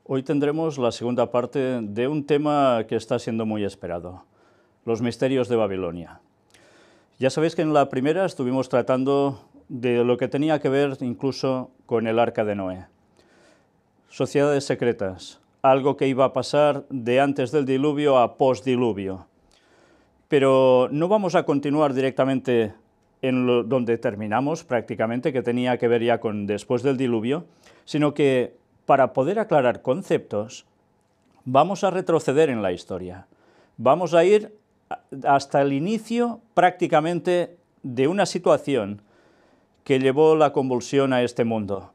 Hoy tendremos la segunda parte de un tema que está siendo muy esperado, los misterios de Babilonia. Ya sabéis que en la primera estuvimos tratando de lo que tenía que ver incluso con el Arca de Noé. Sociedades secretas, algo que iba a pasar de antes del diluvio a postdiluvio. Pero no vamos a continuar directamente en donde terminamos prácticamente, que tenía que ver ya con después del diluvio, sino que para poder aclarar conceptos vamos a retroceder en la historia. Vamos a ir hasta el inicio prácticamente de una situación que llevó la convulsión a este mundo,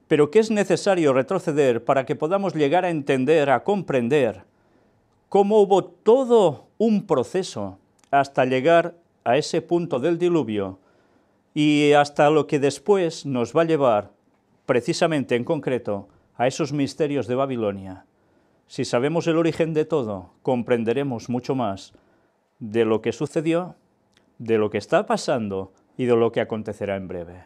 pero que es necesario retroceder para que podamos llegar a entender, a comprender cómo hubo todo un proceso hasta llegar a ese punto del diluvio y hasta lo que después nos va a llevar, precisamente en concreto, a esos misterios de Babilonia. Si sabemos el origen de todo, comprenderemos mucho más de lo que sucedió, de lo que está pasando y de lo que acontecerá en breve.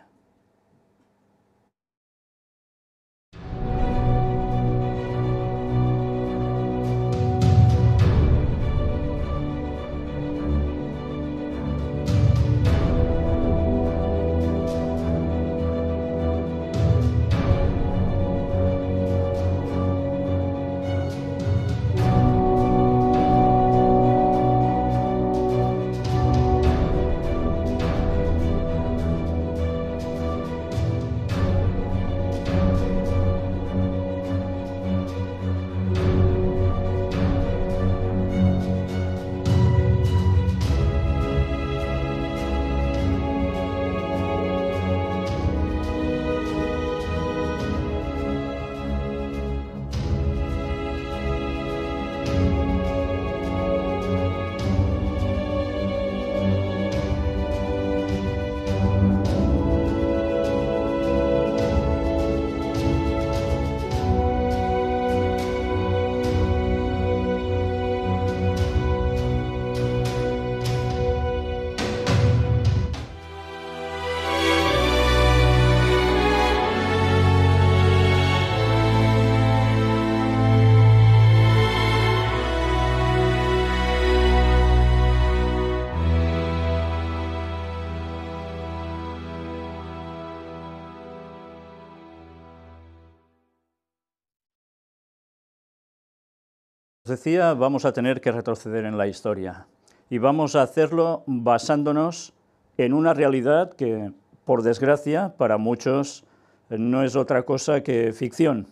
Decía, vamos a tener que retroceder en la historia y vamos a hacerlo basándonos en una realidad que, por desgracia, para muchos no es otra cosa que ficción.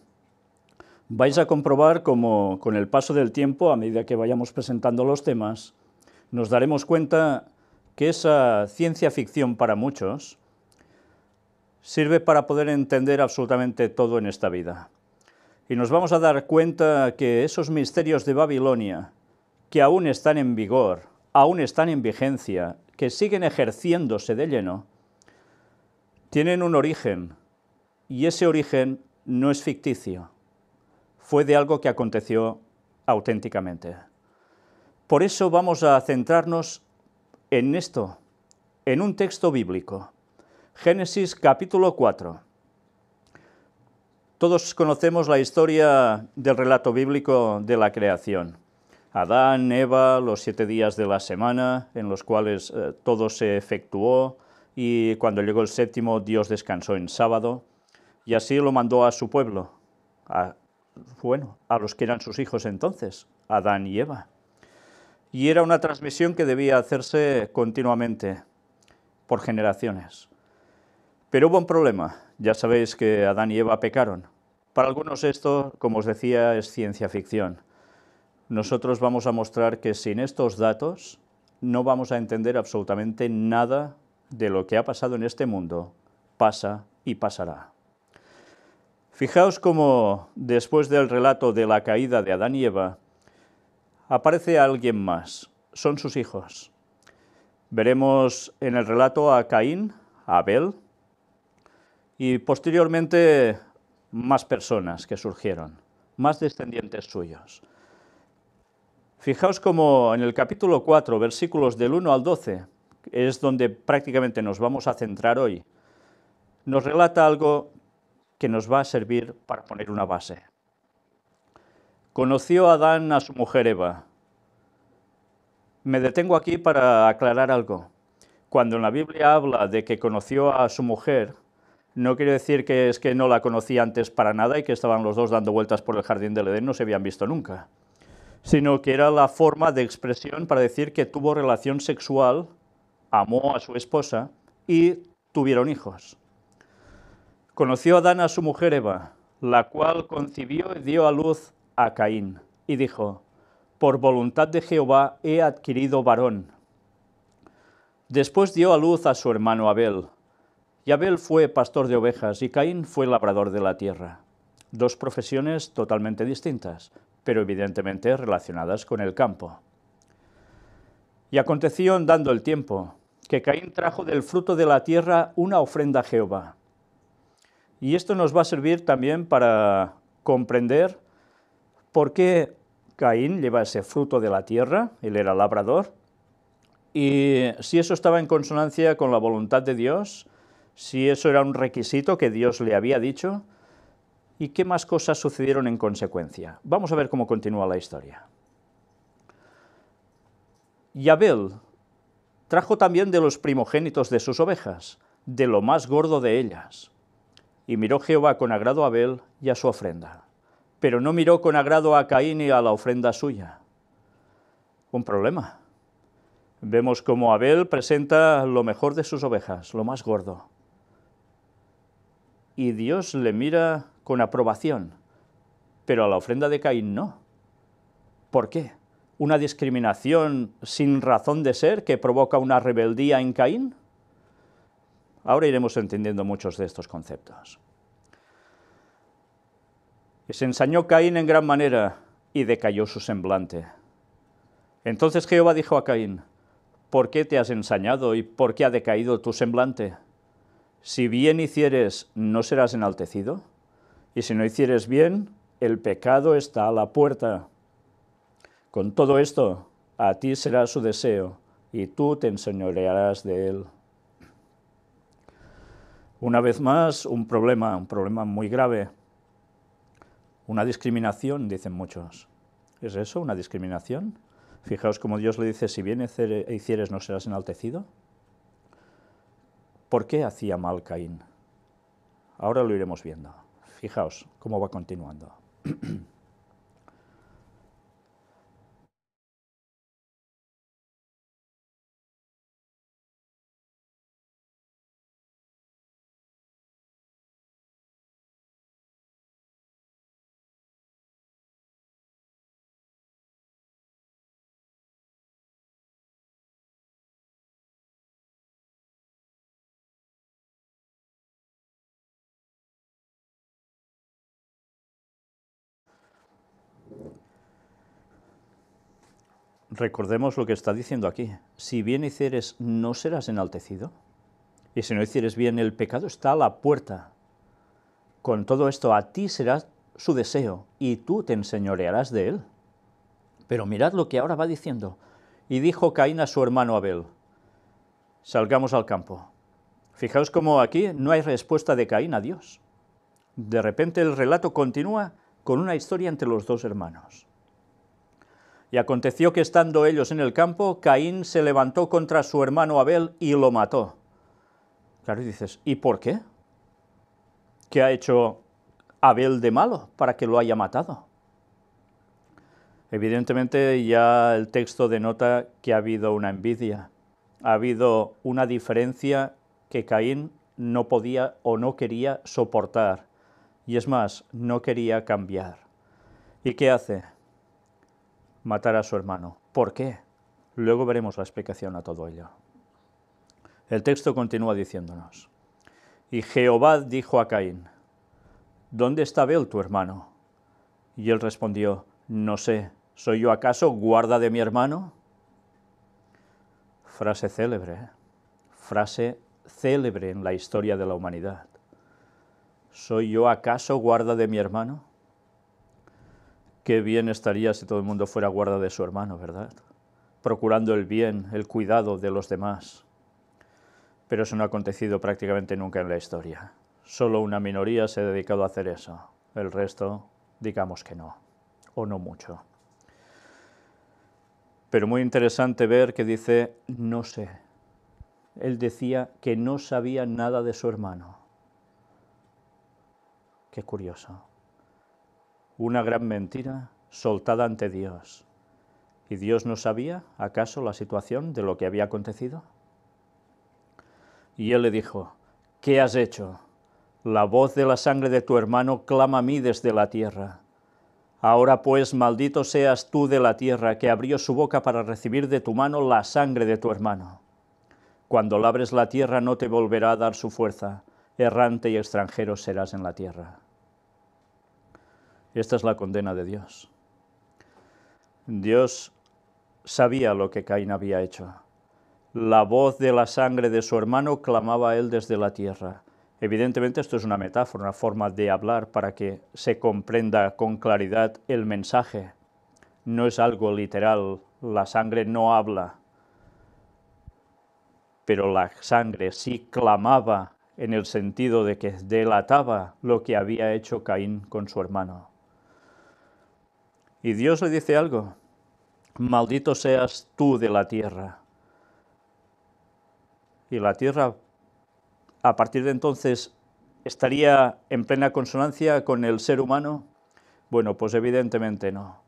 Vais a comprobar cómo con el paso del tiempo, a medida que vayamos presentando los temas, nos daremos cuenta que esa ciencia ficción para muchos sirve para poder entender absolutamente todo en esta vida. Y nos vamos a dar cuenta que esos misterios de Babilonia, que aún están en vigor, aún están en vigencia, que siguen ejerciéndose de lleno, tienen un origen, y ese origen no es ficticio, fue de algo que aconteció auténticamente. Por eso vamos a centrarnos en esto, en un texto bíblico. Génesis capítulo 4. Todos conocemos la historia del relato bíblico de la creación. Adán, Eva, los 7 días de la semana, en los cuales todo se efectuó, y cuando llegó el séptimo, Dios descansó en sábado, y así lo mandó a su pueblo, a los que eran sus hijos entonces, Adán y Eva. Y era una transmisión que debía hacerse continuamente, por generaciones. Pero hubo un problema. Ya sabéis que Adán y Eva pecaron. Para algunos esto, como os decía, es ciencia ficción. Nosotros vamos a mostrar que sin estos datos no vamos a entender absolutamente nada de lo que ha pasado en este mundo, pasa y pasará. Fijaos cómo después del relato de la caída de Adán y Eva, aparece alguien más, son sus hijos. Veremos en el relato a Caín, a Abel, y posteriormente más personas que surgieron, más descendientes suyos. Fijaos cómo en el capítulo 4, versículos del 1 al 12, es donde prácticamente nos vamos a centrar hoy, nos relata algo que nos va a servir para poner una base. Conoció Adán a su mujer Eva. Me detengo aquí para aclarar algo. Cuando en la Biblia habla de que conoció a su mujer, no quiere decir que es que no la conocía antes para nada y que estaban los dos dando vueltas por el jardín del Edén, no se habían visto nunca, sino que era la forma de expresión para decir que tuvo relación sexual, amó a su esposa y tuvieron hijos. Conoció Adán a su mujer Eva, la cual concibió y dio a luz a Caín, y dijo: por voluntad de Jehová he adquirido varón. Después dio a luz a su hermano Abel, y Abel fue pastor de ovejas, y Caín fue labrador de la tierra. Dos profesiones totalmente distintas, pero evidentemente relacionadas con el campo. Y aconteció, andando el tiempo, que Caín trajo del fruto de la tierra una ofrenda a Jehová. Y esto nos va a servir también para comprender por qué Caín lleva ese fruto de la tierra, él era labrador, y si eso estaba en consonancia con la voluntad de Dios, si eso era un requisito que Dios le había dicho, y qué más cosas sucedieron en consecuencia. Vamos a ver cómo continúa la historia. Y Abel trajo también de los primogénitos de sus ovejas, de lo más gordo de ellas. Y miró Jehová con agrado a Abel y a su ofrenda, pero no miró con agrado a Caín y a la ofrenda suya. Un problema. Vemos cómo Abel presenta lo mejor de sus ovejas, lo más gordo. Y Dios le mira con aprobación, pero a la ofrenda de Caín no. ¿Por qué? ¿Una discriminación sin razón de ser que provoca una rebeldía en Caín? Ahora iremos entendiendo muchos de estos conceptos. Y se ensañó Caín en gran manera, y decayó su semblante. Entonces Jehová dijo a Caín: ¿por qué te has ensañado y por qué ha decaído tu semblante? Si bien hicieres, ¿no serás enaltecido? Y si no hicieres bien, el pecado está a la puerta. Con todo esto, a ti será su deseo, y tú te enseñorearás de él. Una vez más, un problema muy grave. Una discriminación, dicen muchos. ¿Es eso, una discriminación? Fijaos cómo Dios le dice: si bien hicieres, ¿no serás enaltecido? ¿Por qué hacía mal Caín? Ahora lo iremos viendo. Fijaos cómo va continuando. Recordemos lo que está diciendo aquí. Si bien hicieres, ¿no serás enaltecido? Y si no hicieres bien, el pecado está a la puerta. Con todo esto, a ti será su deseo, y tú te enseñorearás de él. Pero mirad lo que ahora va diciendo. Y dijo Caín a su hermano Abel: salgamos al campo. Fijaos cómo aquí no hay respuesta de Caín a Dios. De repente el relato continúa con una historia entre los dos hermanos. Y aconteció que estando ellos en el campo, Caín se levantó contra su hermano Abel y lo mató. Claro, y dices, ¿y por qué? ¿Qué ha hecho Abel de malo para que lo haya matado? Evidentemente ya el texto denota que ha habido una envidia, ha habido una diferencia que Caín no podía o no quería soportar, y es más, no quería cambiar. ¿Y qué hace? Matar a su hermano. ¿Por qué? Luego veremos la explicación a todo ello. El texto continúa diciéndonos: y Jehová dijo a Caín: ¿dónde está Abel tu hermano? Y él respondió: no sé, ¿soy yo acaso guarda de mi hermano? Frase célebre, ¿eh? Frase célebre en la historia de la humanidad. ¿Soy yo acaso guarda de mi hermano? Qué bien estaría si todo el mundo fuera guarda de su hermano, ¿verdad? Procurando el bien, el cuidado de los demás. Pero eso no ha acontecido prácticamente nunca en la historia. Solo una minoría se ha dedicado a hacer eso. El resto, digamos que no. o no mucho. Pero muy interesante ver que dice, no sé. Él decía que no sabía nada de su hermano. Qué curioso. Una gran mentira soltada ante Dios. ¿Y Dios no sabía, acaso, la situación de lo que había acontecido? Y él le dijo, ¿qué has hecho? La voz de la sangre de tu hermano clama a mí desde la tierra. Ahora pues, maldito seas tú de la tierra, que abrió su boca para recibir de tu mano la sangre de tu hermano. Cuando labres la tierra no te volverá a dar su fuerza, errante y extranjero serás en la tierra. Esta es la condena de Dios. Dios sabía lo que Caín había hecho. La voz de la sangre de su hermano clamaba a él desde la tierra. Evidentemente esto es una metáfora, una forma de hablar para que se comprenda con claridad el mensaje. No es algo literal, la sangre no habla, pero la sangre sí clamaba en el sentido de que delataba lo que había hecho Caín con su hermano. Y Dios le dice algo, maldito seas tú de la tierra. Y la tierra, a partir de entonces, ¿estaría en plena consonancia con el ser humano? Bueno, pues evidentemente no.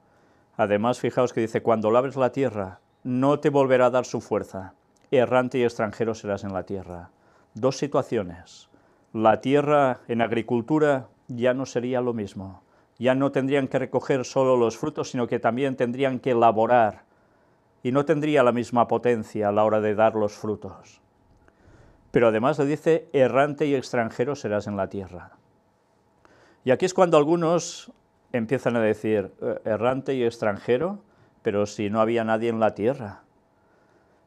Además, fijaos que dice, cuando labres la tierra, no te volverá a dar su fuerza. Errante y extranjero serás en la tierra. Dos situaciones. La tierra en agricultura ya no sería lo mismo. Ya no tendrían que recoger solo los frutos, sino que también tendrían que elaborar. Y no tendría la misma potencia a la hora de dar los frutos. Pero además le dice, errante y extranjero serás en la tierra. Y aquí es cuando algunos empiezan a decir, errante y extranjero, pero si no había nadie en la tierra.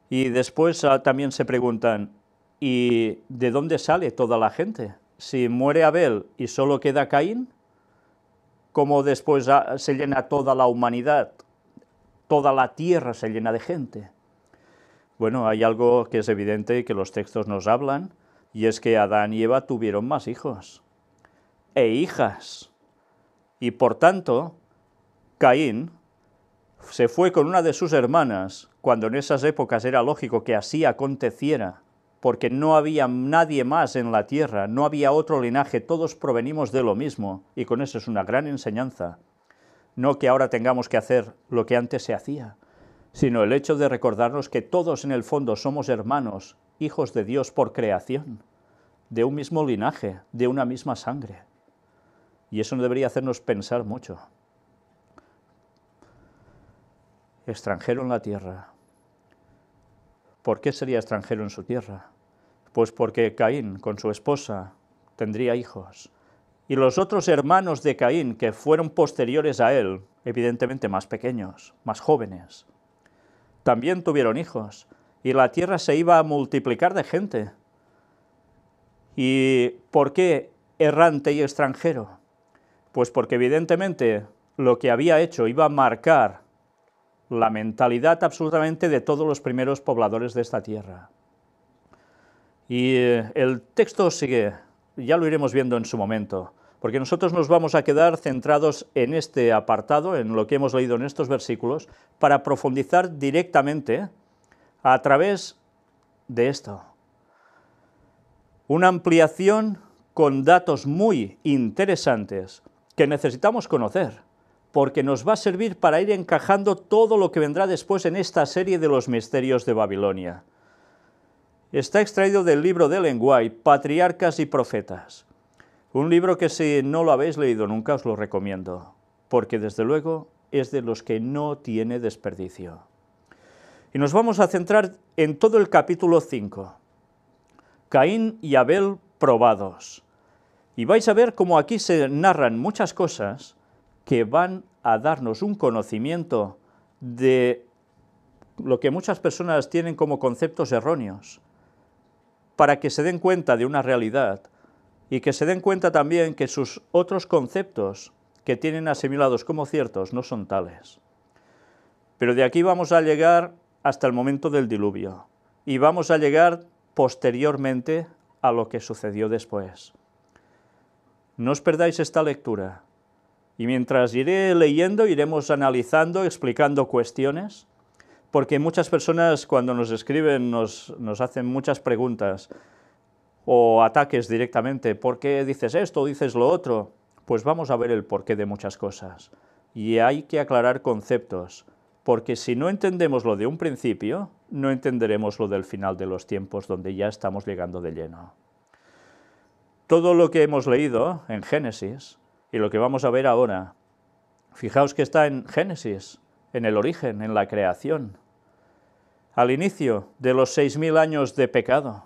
Y después también se preguntan, ¿y de dónde sale toda la gente? Si muere Abel y solo queda Caín, ¿cómo después se llena toda la humanidad? Toda la tierra se llena de gente. Bueno, hay algo que es evidente y que los textos nos hablan, y es que Adán y Eva tuvieron más hijos e hijas. Y por tanto, Caín se fue con una de sus hermanas, cuando en esas épocas era lógico que así aconteciera, porque no había nadie más en la tierra, no había otro linaje, todos provenimos de lo mismo, y con eso es una gran enseñanza. No que ahora tengamos que hacer lo que antes se hacía, sino el hecho de recordarnos que todos en el fondo somos hermanos, hijos de Dios por creación, de un mismo linaje, de una misma sangre. Y eso no debería hacernos pensar mucho. Extranjero en la tierra. ¿Por qué sería extranjero en su tierra? Pues porque Caín, con su esposa, tendría hijos. Y los otros hermanos de Caín, que fueron posteriores a él, evidentemente más pequeños, más jóvenes, también tuvieron hijos. Y la tierra se iba a multiplicar de gente. ¿Y por qué errante y extranjero? Pues porque evidentemente lo que había hecho iba a marcar la mentalidad absolutamente de todos los primeros pobladores de esta tierra. Y el texto sigue, ya lo iremos viendo en su momento, porque nosotros nos vamos a quedar centrados en este apartado, en lo que hemos leído en estos versículos, para profundizar directamente a través de esto. Una ampliación con datos muy interesantes que necesitamos conocer, porque nos va a servir para ir encajando todo lo que vendrá después en esta serie de los misterios de Babilonia. Está extraído del libro de Ellen White, Patriarcas y Profetas. Un libro que si no lo habéis leído nunca os lo recomiendo, porque desde luego es de los que no tiene desperdicio. Y nos vamos a centrar en todo el capítulo 5. Caín y Abel probados. Y vais a ver cómo aquí se narran muchas cosas que van a darnos un conocimiento de lo que muchas personas tienen como conceptos erróneos, para que se den cuenta de una realidad y que se den cuenta también que sus otros conceptos que tienen asimilados como ciertos no son tales. Pero de aquí vamos a llegar hasta el momento del diluvio y vamos a llegar posteriormente a lo que sucedió después. No os perdáis esta lectura, Y mientras iré leyendo, iremos analizando, explicando cuestiones, porque muchas personas cuando nos escriben nos hacen muchas preguntas o ataques directamente. ¿Por qué dices esto o dices lo otro? Pues vamos a ver el porqué de muchas cosas. Y hay que aclarar conceptos, porque si no entendemos lo de un principio, no entenderemos lo del final de los tiempos, donde ya estamos llegando de lleno. Todo lo que hemos leído en Génesis, y lo que vamos a ver ahora, fijaos que está en Génesis, en el origen, en la creación, al inicio de los 6000 años de pecado,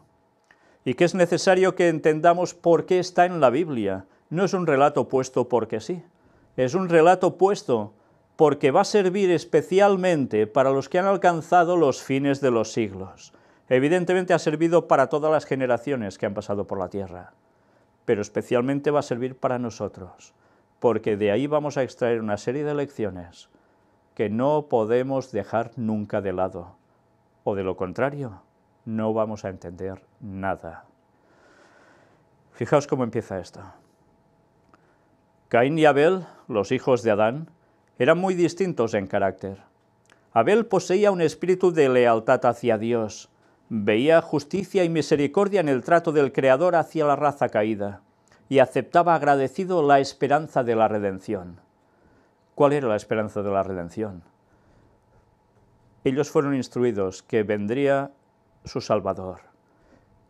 y que es necesario que entendamos por qué está en la Biblia. No es un relato puesto porque sí, es un relato puesto porque va a servir especialmente para los que han alcanzado los fines de los siglos. Evidentemente ha servido para todas las generaciones que han pasado por la tierra, pero especialmente va a servir para nosotros, porque de ahí vamos a extraer una serie de lecciones que no podemos dejar nunca de lado, o de lo contrario, no vamos a entender nada. Fijaos cómo empieza esto. Caín y Abel, los hijos de Adán, eran muy distintos en carácter. Abel poseía un espíritu de lealtad hacia Dios, veía justicia y misericordia en el trato del Creador hacia la raza caída, y aceptaba agradecido la esperanza de la redención. ¿Cuál era la esperanza de la redención? Ellos fueron instruidos que vendría su Salvador,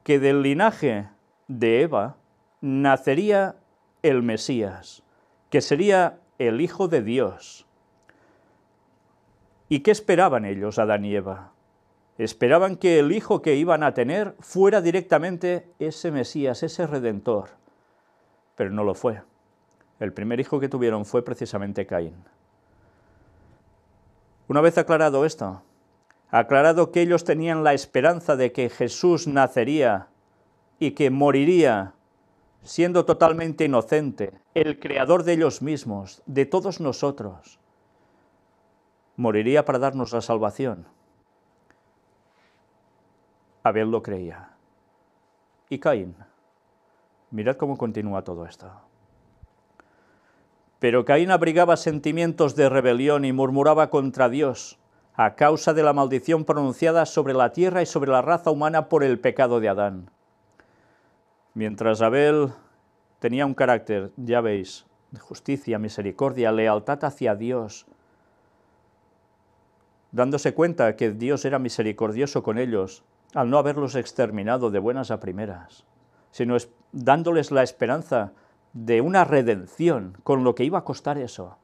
que del linaje de Eva nacería el Mesías, que sería el Hijo de Dios. ¿Y qué esperaban ellos, Adán y Eva? Esperaban que el hijo que iban a tener fuera directamente ese Mesías, ese Redentor. Pero no lo fue. El primer hijo que tuvieron fue precisamente Caín. Una vez aclarado esto, aclarado que ellos tenían la esperanza de que Jesús nacería y que moriría siendo totalmente inocente, el creador de ellos mismos, de todos nosotros, moriría para darnos la salvación. Abel lo creía. Y Caín, mirad cómo continúa todo esto. Pero Caín abrigaba sentimientos de rebelión y murmuraba contra Dios, a causa de la maldición pronunciada sobre la tierra y sobre la raza humana por el pecado de Adán. Mientras Abel tenía un carácter, ya veis, de justicia, misericordia, lealtad hacia Dios, dándose cuenta que Dios era misericordioso con ellos, al no haberlos exterminado de buenas a primeras, sino dándoles la esperanza de una redención, con lo que iba a costar eso.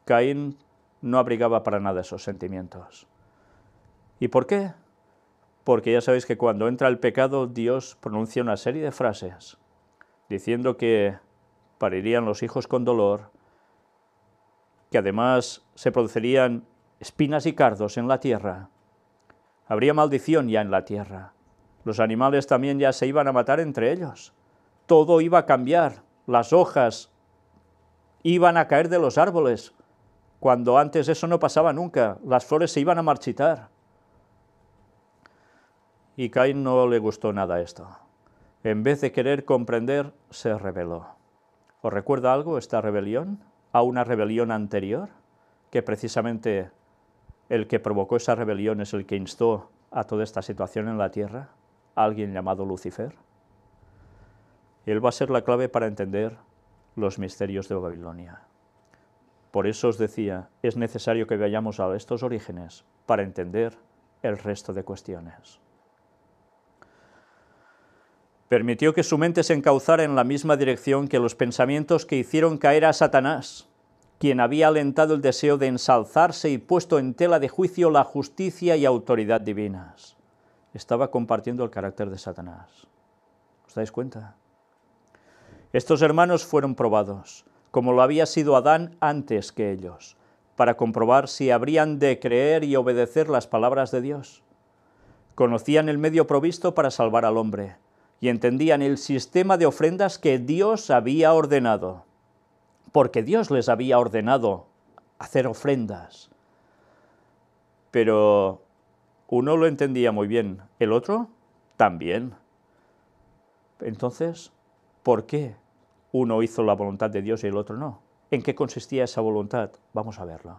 Caín no abrigaba para nada esos sentimientos. ¿Y por qué? Porque ya sabéis que cuando entra el pecado, Dios pronuncia una serie de frases, diciendo que parirían los hijos con dolor, que además se producirían espinas y cardos en la tierra. Habría maldición ya en la tierra. Los animales también ya se iban a matar entre ellos. Todo iba a cambiar. Las hojas iban a caer de los árboles, cuando antes eso no pasaba nunca. Las flores se iban a marchitar. Y Caín no le gustó nada esto. En vez de querer comprender, se rebeló. ¿Os recuerda algo esta rebelión? ¿A una rebelión anterior? Que precisamente el que provocó esa rebelión es el que instó a toda esta situación en la tierra, alguien llamado Lucifer. Él va a ser la clave para entender los misterios de Babilonia. Por eso os decía, es necesario que vayamos a estos orígenes para entender el resto de cuestiones. Permitió que su mente se encauzara en la misma dirección que los pensamientos que hicieron caer a Satanás, quien había alentado el deseo de ensalzarse y puesto en tela de juicio la justicia y autoridad divinas. Estaba compartiendo el carácter de Satanás. ¿Os dais cuenta? Estos hermanos fueron probados, como lo había sido Adán antes que ellos, para comprobar si habrían de creer y obedecer las palabras de Dios. Conocían el medio provisto para salvar al hombre, y entendían el sistema de ofrendas que Dios había ordenado, porque Dios les había ordenado hacer ofrendas. Pero uno lo entendía muy bien, el otro también. Entonces, ¿por qué uno hizo la voluntad de Dios y el otro no? ¿En qué consistía esa voluntad? Vamos a verlo.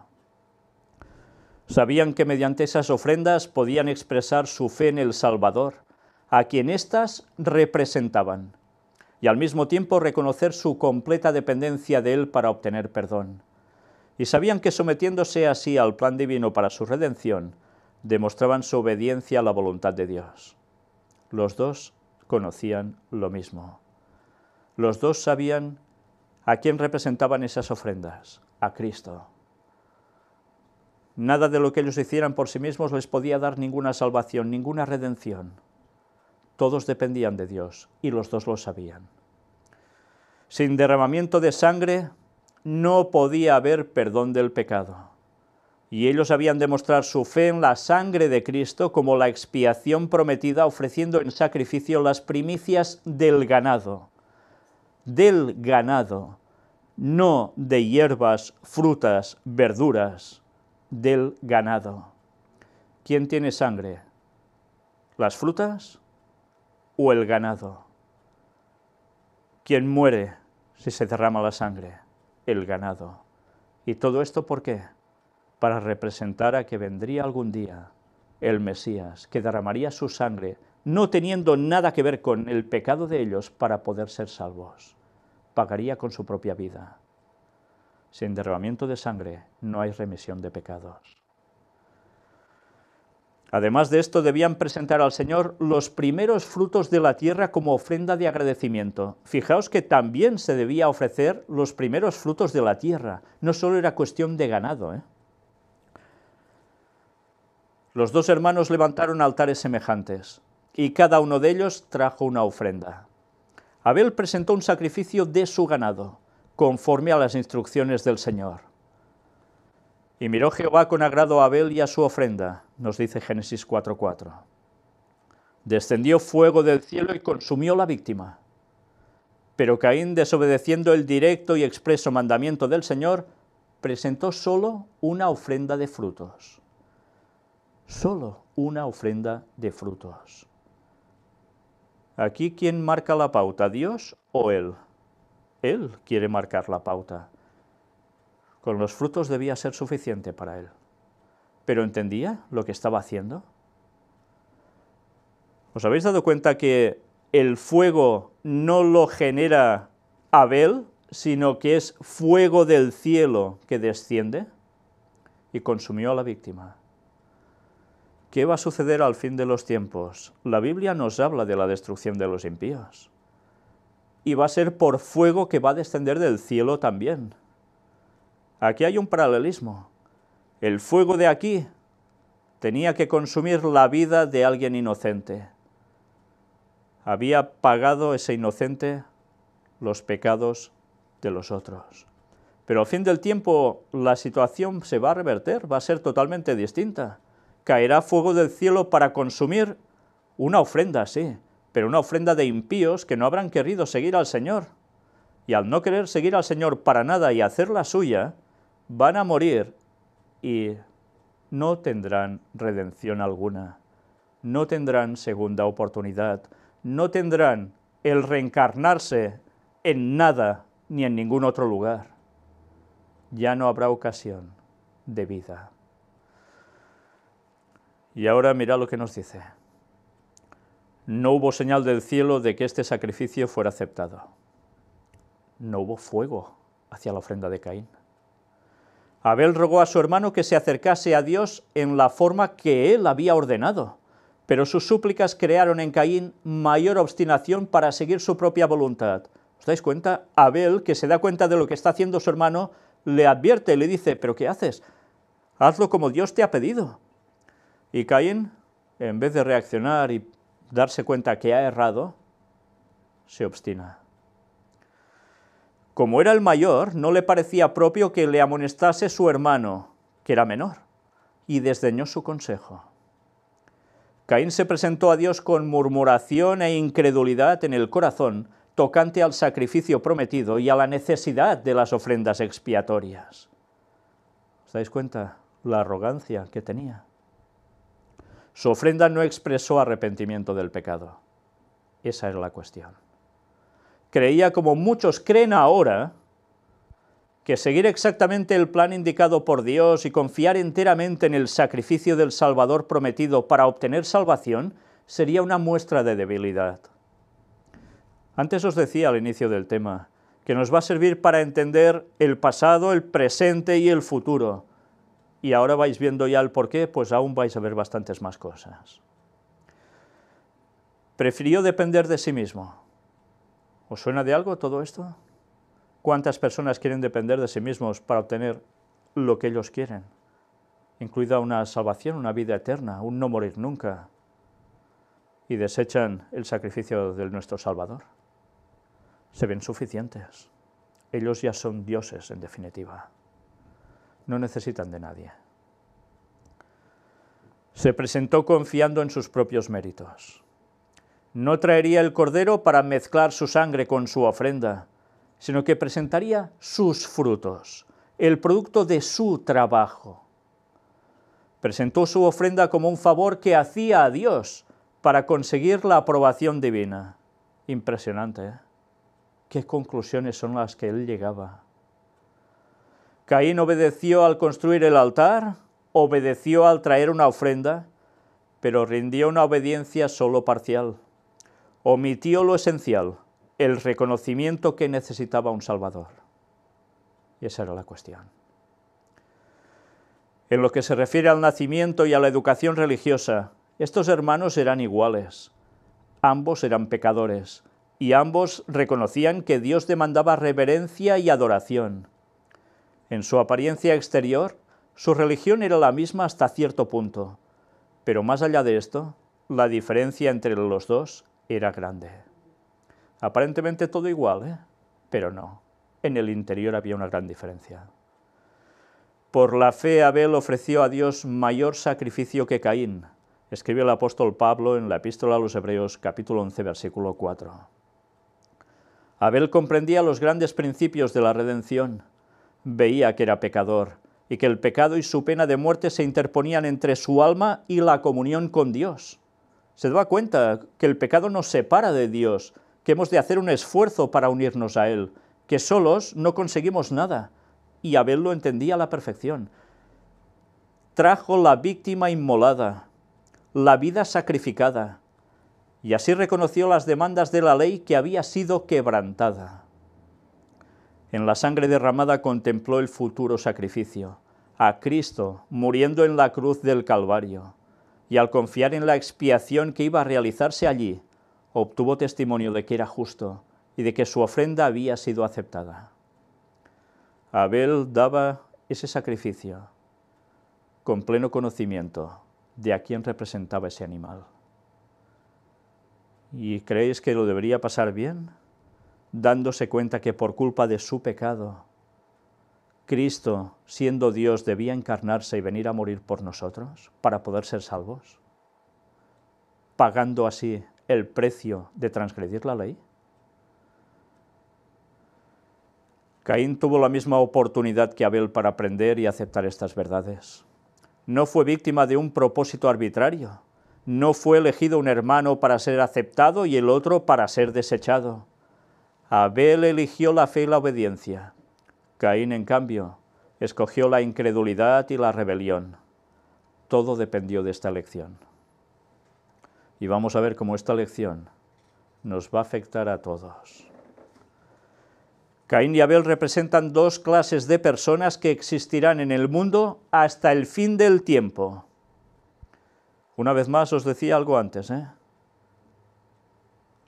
Sabían que mediante esas ofrendas podían expresar su fe en el Salvador, a quien éstas representaban, y al mismo tiempo reconocer su completa dependencia de Él para obtener perdón. Y sabían que sometiéndose así al plan divino para su redención, demostraban su obediencia a la voluntad de Dios. Los dos conocían lo mismo. Los dos sabían a quién representaban esas ofrendas, a Cristo. Nada de lo que ellos hicieran por sí mismos les podía dar ninguna salvación, ninguna redención. Todos dependían de Dios y los dos lo sabían. Sin derramamiento de sangre no podía haber perdón del pecado. Y ellos habían de mostrar su fe en la sangre de Cristo como la expiación prometida, ofreciendo en sacrificio las primicias del ganado, no de hierbas, frutas, verduras, del ganado. ¿Quién tiene sangre? ¿Las frutas o el ganado? ¿Quién muere si se derrama la sangre? El ganado. ¿Y todo esto por qué? Para representar a que vendría algún día el Mesías, que derramaría su sangre, no teniendo nada que ver con el pecado de ellos, para poder ser salvos. Pagaría con su propia vida. Sin derramamiento de sangre no hay remisión de pecados. Además de esto, debían presentar al Señor los primeros frutos de la tierra como ofrenda de agradecimiento. Fijaos que también se debía ofrecer los primeros frutos de la tierra. No solo era cuestión de ganado, Los dos hermanos levantaron altares semejantes, y cada uno de ellos trajo una ofrenda. Abel presentó un sacrificio de su ganado, conforme a las instrucciones del Señor. Y miró Jehová con agrado a Abel y a su ofrenda, nos dice Génesis 4:4. Descendió fuego del cielo y consumió la víctima. Pero Caín, desobedeciendo el directo y expreso mandamiento del Señor, presentó solo una ofrenda de frutos. Solo una ofrenda de frutos. Aquí, ¿quién marca la pauta, Dios o él? Él quiere marcar la pauta. Con los frutos debía ser suficiente para él. ¿Pero entendía lo que estaba haciendo? ¿Os habéis dado cuenta que el fuego no lo genera Abel, sino que es fuego del cielo que desciende y consumió a la víctima? ¿Qué va a suceder al fin de los tiempos? La Biblia nos habla de la destrucción de los impíos. Y va a ser por fuego que va a descender del cielo también. Aquí hay un paralelismo. El fuego de aquí tenía que consumir la vida de alguien inocente. Había pagado ese inocente los pecados de los otros. Pero al fin del tiempo la situación se va a reverter, va a ser totalmente distinta. Caerá fuego del cielo para consumir una ofrenda, sí, pero una ofrenda de impíos que no habrán querido seguir al Señor. Y al no querer seguir al Señor para nada y hacer la suya, van a morir y no tendrán redención alguna. No tendrán segunda oportunidad. No tendrán el reencarnarse en nada ni en ningún otro lugar. Ya no habrá ocasión de vida. Y ahora mira lo que nos dice. No hubo señal del cielo de que este sacrificio fuera aceptado. No hubo fuego hacia la ofrenda de Caín. Abel rogó a su hermano que se acercase a Dios en la forma que él había ordenado, pero sus súplicas crearon en Caín mayor obstinación para seguir su propia voluntad. ¿Os dais cuenta? Abel, que se da cuenta de lo que está haciendo su hermano, le advierte y le dice, ¿pero qué haces? Hazlo como Dios te ha pedido. Y Caín, en vez de reaccionar y darse cuenta que ha errado, se obstina. Como era el mayor, no le parecía propio que le amonestase su hermano, que era menor, y desdeñó su consejo. Caín se presentó a Dios con murmuración e incredulidad en el corazón, tocante al sacrificio prometido y a la necesidad de las ofrendas expiatorias. ¿Os dais cuenta? La arrogancia que tenía. Su ofrenda no expresó arrepentimiento del pecado. Esa era la cuestión. Creía, como muchos creen ahora, que seguir exactamente el plan indicado por Dios y confiar enteramente en el sacrificio del Salvador prometido para obtener salvación sería una muestra de debilidad. Antes os decía al inicio del tema que nos va a servir para entender el pasado, el presente y el futuro. Y ahora vais viendo ya el porqué, pues aún vais a ver bastantes más cosas. Prefirió depender de sí mismo. ¿Os suena de algo todo esto? ¿Cuántas personas quieren depender de sí mismos para obtener lo que ellos quieren? Incluida una salvación, una vida eterna, un no morir nunca. Y desechan el sacrificio de nuestro Salvador. Se ven suficientes. Ellos ya son dioses, en definitiva. No necesitan de nadie. Se presentó confiando en sus propios méritos. No traería el cordero para mezclar su sangre con su ofrenda, sino que presentaría sus frutos, el producto de su trabajo. Presentó su ofrenda como un favor que hacía a Dios para conseguir la aprobación divina. Impresionante, ¿eh? ¿Qué conclusiones son las que él llegaba? Caín obedeció al construir el altar, obedeció al traer una ofrenda, pero rindió una obediencia solo parcial. Omitió lo esencial, el reconocimiento que necesitaba un Salvador. Y esa era la cuestión. En lo que se refiere al nacimiento y a la educación religiosa, estos hermanos eran iguales. Ambos eran pecadores, y ambos reconocían que Dios demandaba reverencia y adoración. En su apariencia exterior, su religión era la misma hasta cierto punto, pero más allá de esto, la diferencia entre los dos era grande. Aparentemente todo igual, pero no. En el interior había una gran diferencia. Por la fe Abel ofreció a Dios mayor sacrificio que Caín, escribe el apóstol Pablo en la Epístola a los Hebreos, capítulo 11, versículo 4. Abel comprendía los grandes principios de la redención, veía que era pecador y que el pecado y su pena de muerte se interponían entre su alma y la comunión con Dios. Se daba cuenta que el pecado nos separa de Dios, que hemos de hacer un esfuerzo para unirnos a Él, que solos no conseguimos nada, y Abel lo entendía a la perfección. Trajo la víctima inmolada, la vida sacrificada, y así reconoció las demandas de la ley que había sido quebrantada. En la sangre derramada contempló el futuro sacrificio, a Cristo muriendo en la cruz del Calvario, y al confiar en la expiación que iba a realizarse allí, obtuvo testimonio de que era justo y de que su ofrenda había sido aceptada. Abel daba ese sacrificio con pleno conocimiento de a quién representaba ese animal. ¿Y creéis que lo debería pasar bien? Dándose cuenta que por culpa de su pecado, Cristo, siendo Dios, debía encarnarse y venir a morir por nosotros para poder ser salvos, pagando así el precio de transgredir la ley. Caín tuvo la misma oportunidad que Abel para aprender y aceptar estas verdades. No fue víctima de un propósito arbitrario. No fue elegido un hermano para ser aceptado y el otro para ser desechado. Abel eligió la fe y la obediencia. Caín, en cambio, escogió la incredulidad y la rebelión. Todo dependió de esta elección. Y vamos a ver cómo esta elección nos va a afectar a todos. Caín y Abel representan dos clases de personas que existirán en el mundo hasta el fin del tiempo. Una vez más os decía algo antes,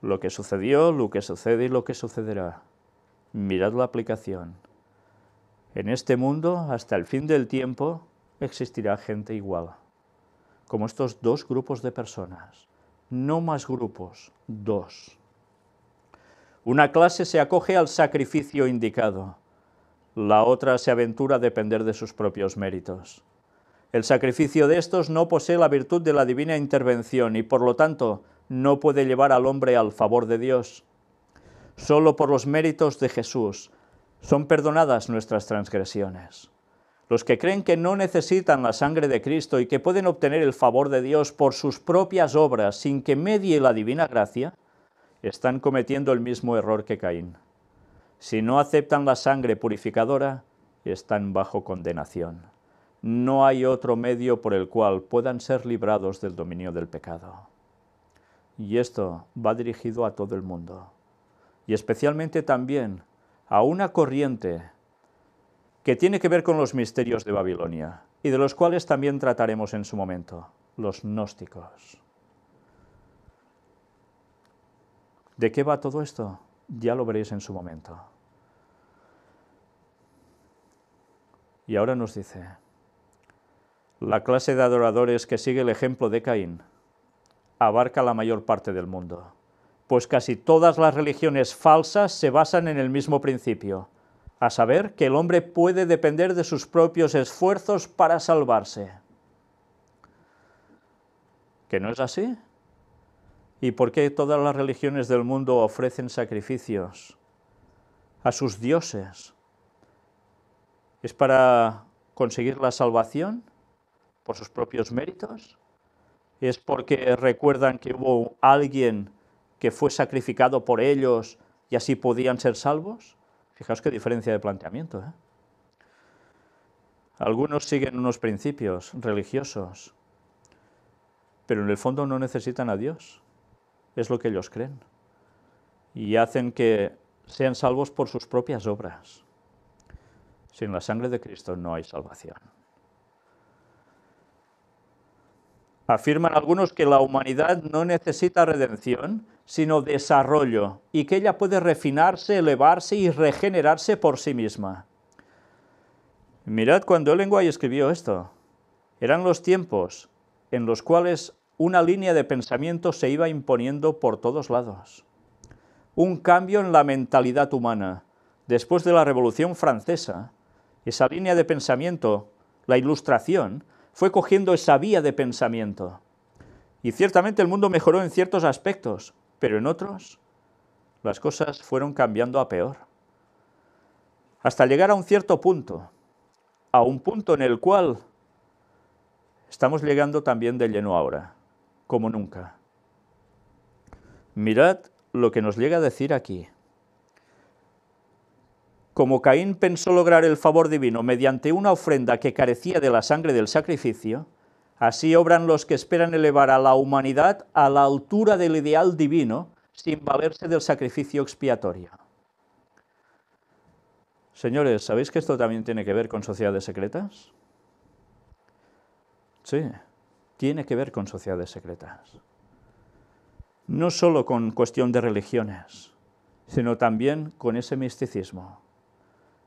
Lo que sucedió, lo que sucede y lo que sucederá. Mirad la aplicación. En este mundo, hasta el fin del tiempo, existirá gente igual, como estos dos grupos de personas. No más grupos, dos. Una clase se acoge al sacrificio indicado, la otra se aventura a depender de sus propios méritos. El sacrificio de estos no posee la virtud de la divina intervención y, por lo tanto, no puede llevar al hombre al favor de Dios. Solo por los méritos de Jesús son perdonadas nuestras transgresiones. Los que creen que no necesitan la sangre de Cristo y que pueden obtener el favor de Dios por sus propias obras sin que medie la divina gracia, están cometiendo el mismo error que Caín. Si no aceptan la sangre purificadora, están bajo condenación. No hay otro medio por el cual puedan ser librados del dominio del pecado. Y esto va dirigido a todo el mundo. Y especialmente también a una corriente que tiene que ver con los misterios de Babilonia, y de los cuales también trataremos en su momento, los gnósticos. ¿De qué va todo esto? Ya lo veréis en su momento. Y ahora nos dice, la clase de adoradores que sigue el ejemplo de Caín abarca la mayor parte del mundo, pues casi todas las religiones falsas se basan en el mismo principio, a saber que el hombre puede depender de sus propios esfuerzos para salvarse. ¿Que no es así? ¿Y por qué todas las religiones del mundo ofrecen sacrificios a sus dioses? ¿Es para conseguir la salvación por sus propios méritos? ¿Es porque recuerdan que hubo alguien que fue sacrificado por ellos y así podían ser salvos? Fijaos qué diferencia de planteamiento, ¿eh? Algunos siguen unos principios religiosos, pero en el fondo no necesitan a Dios. Es lo que ellos creen. Y hacen que sean salvos por sus propias obras. Sin la sangre de Cristo no hay salvación. Afirman algunos que la humanidad no necesita redención, sino desarrollo, y que ella puede refinarse, elevarse y regenerarse por sí misma. Mirad cuando Ellen White escribió esto. Eran los tiempos en los cuales una línea de pensamiento se iba imponiendo por todos lados. Un cambio en la mentalidad humana. Después de la Revolución Francesa, esa línea de pensamiento, la Ilustración, fue cogiendo esa vía de pensamiento. Y ciertamente el mundo mejoró en ciertos aspectos, pero en otros las cosas fueron cambiando a peor. Hasta llegar a un cierto punto, a un punto en el cual estamos llegando también de lleno ahora, como nunca. Mirad lo que nos llega a decir aquí. Como Caín pensó lograr el favor divino mediante una ofrenda que carecía de la sangre del sacrificio, así obran los que esperan elevar a la humanidad a la altura del ideal divino sin valerse del sacrificio expiatorio. Señores, ¿sabéis que esto también tiene que ver con sociedades secretas? Sí, tiene que ver con sociedades secretas. No solo con cuestión de religiones, sino también con ese misticismo.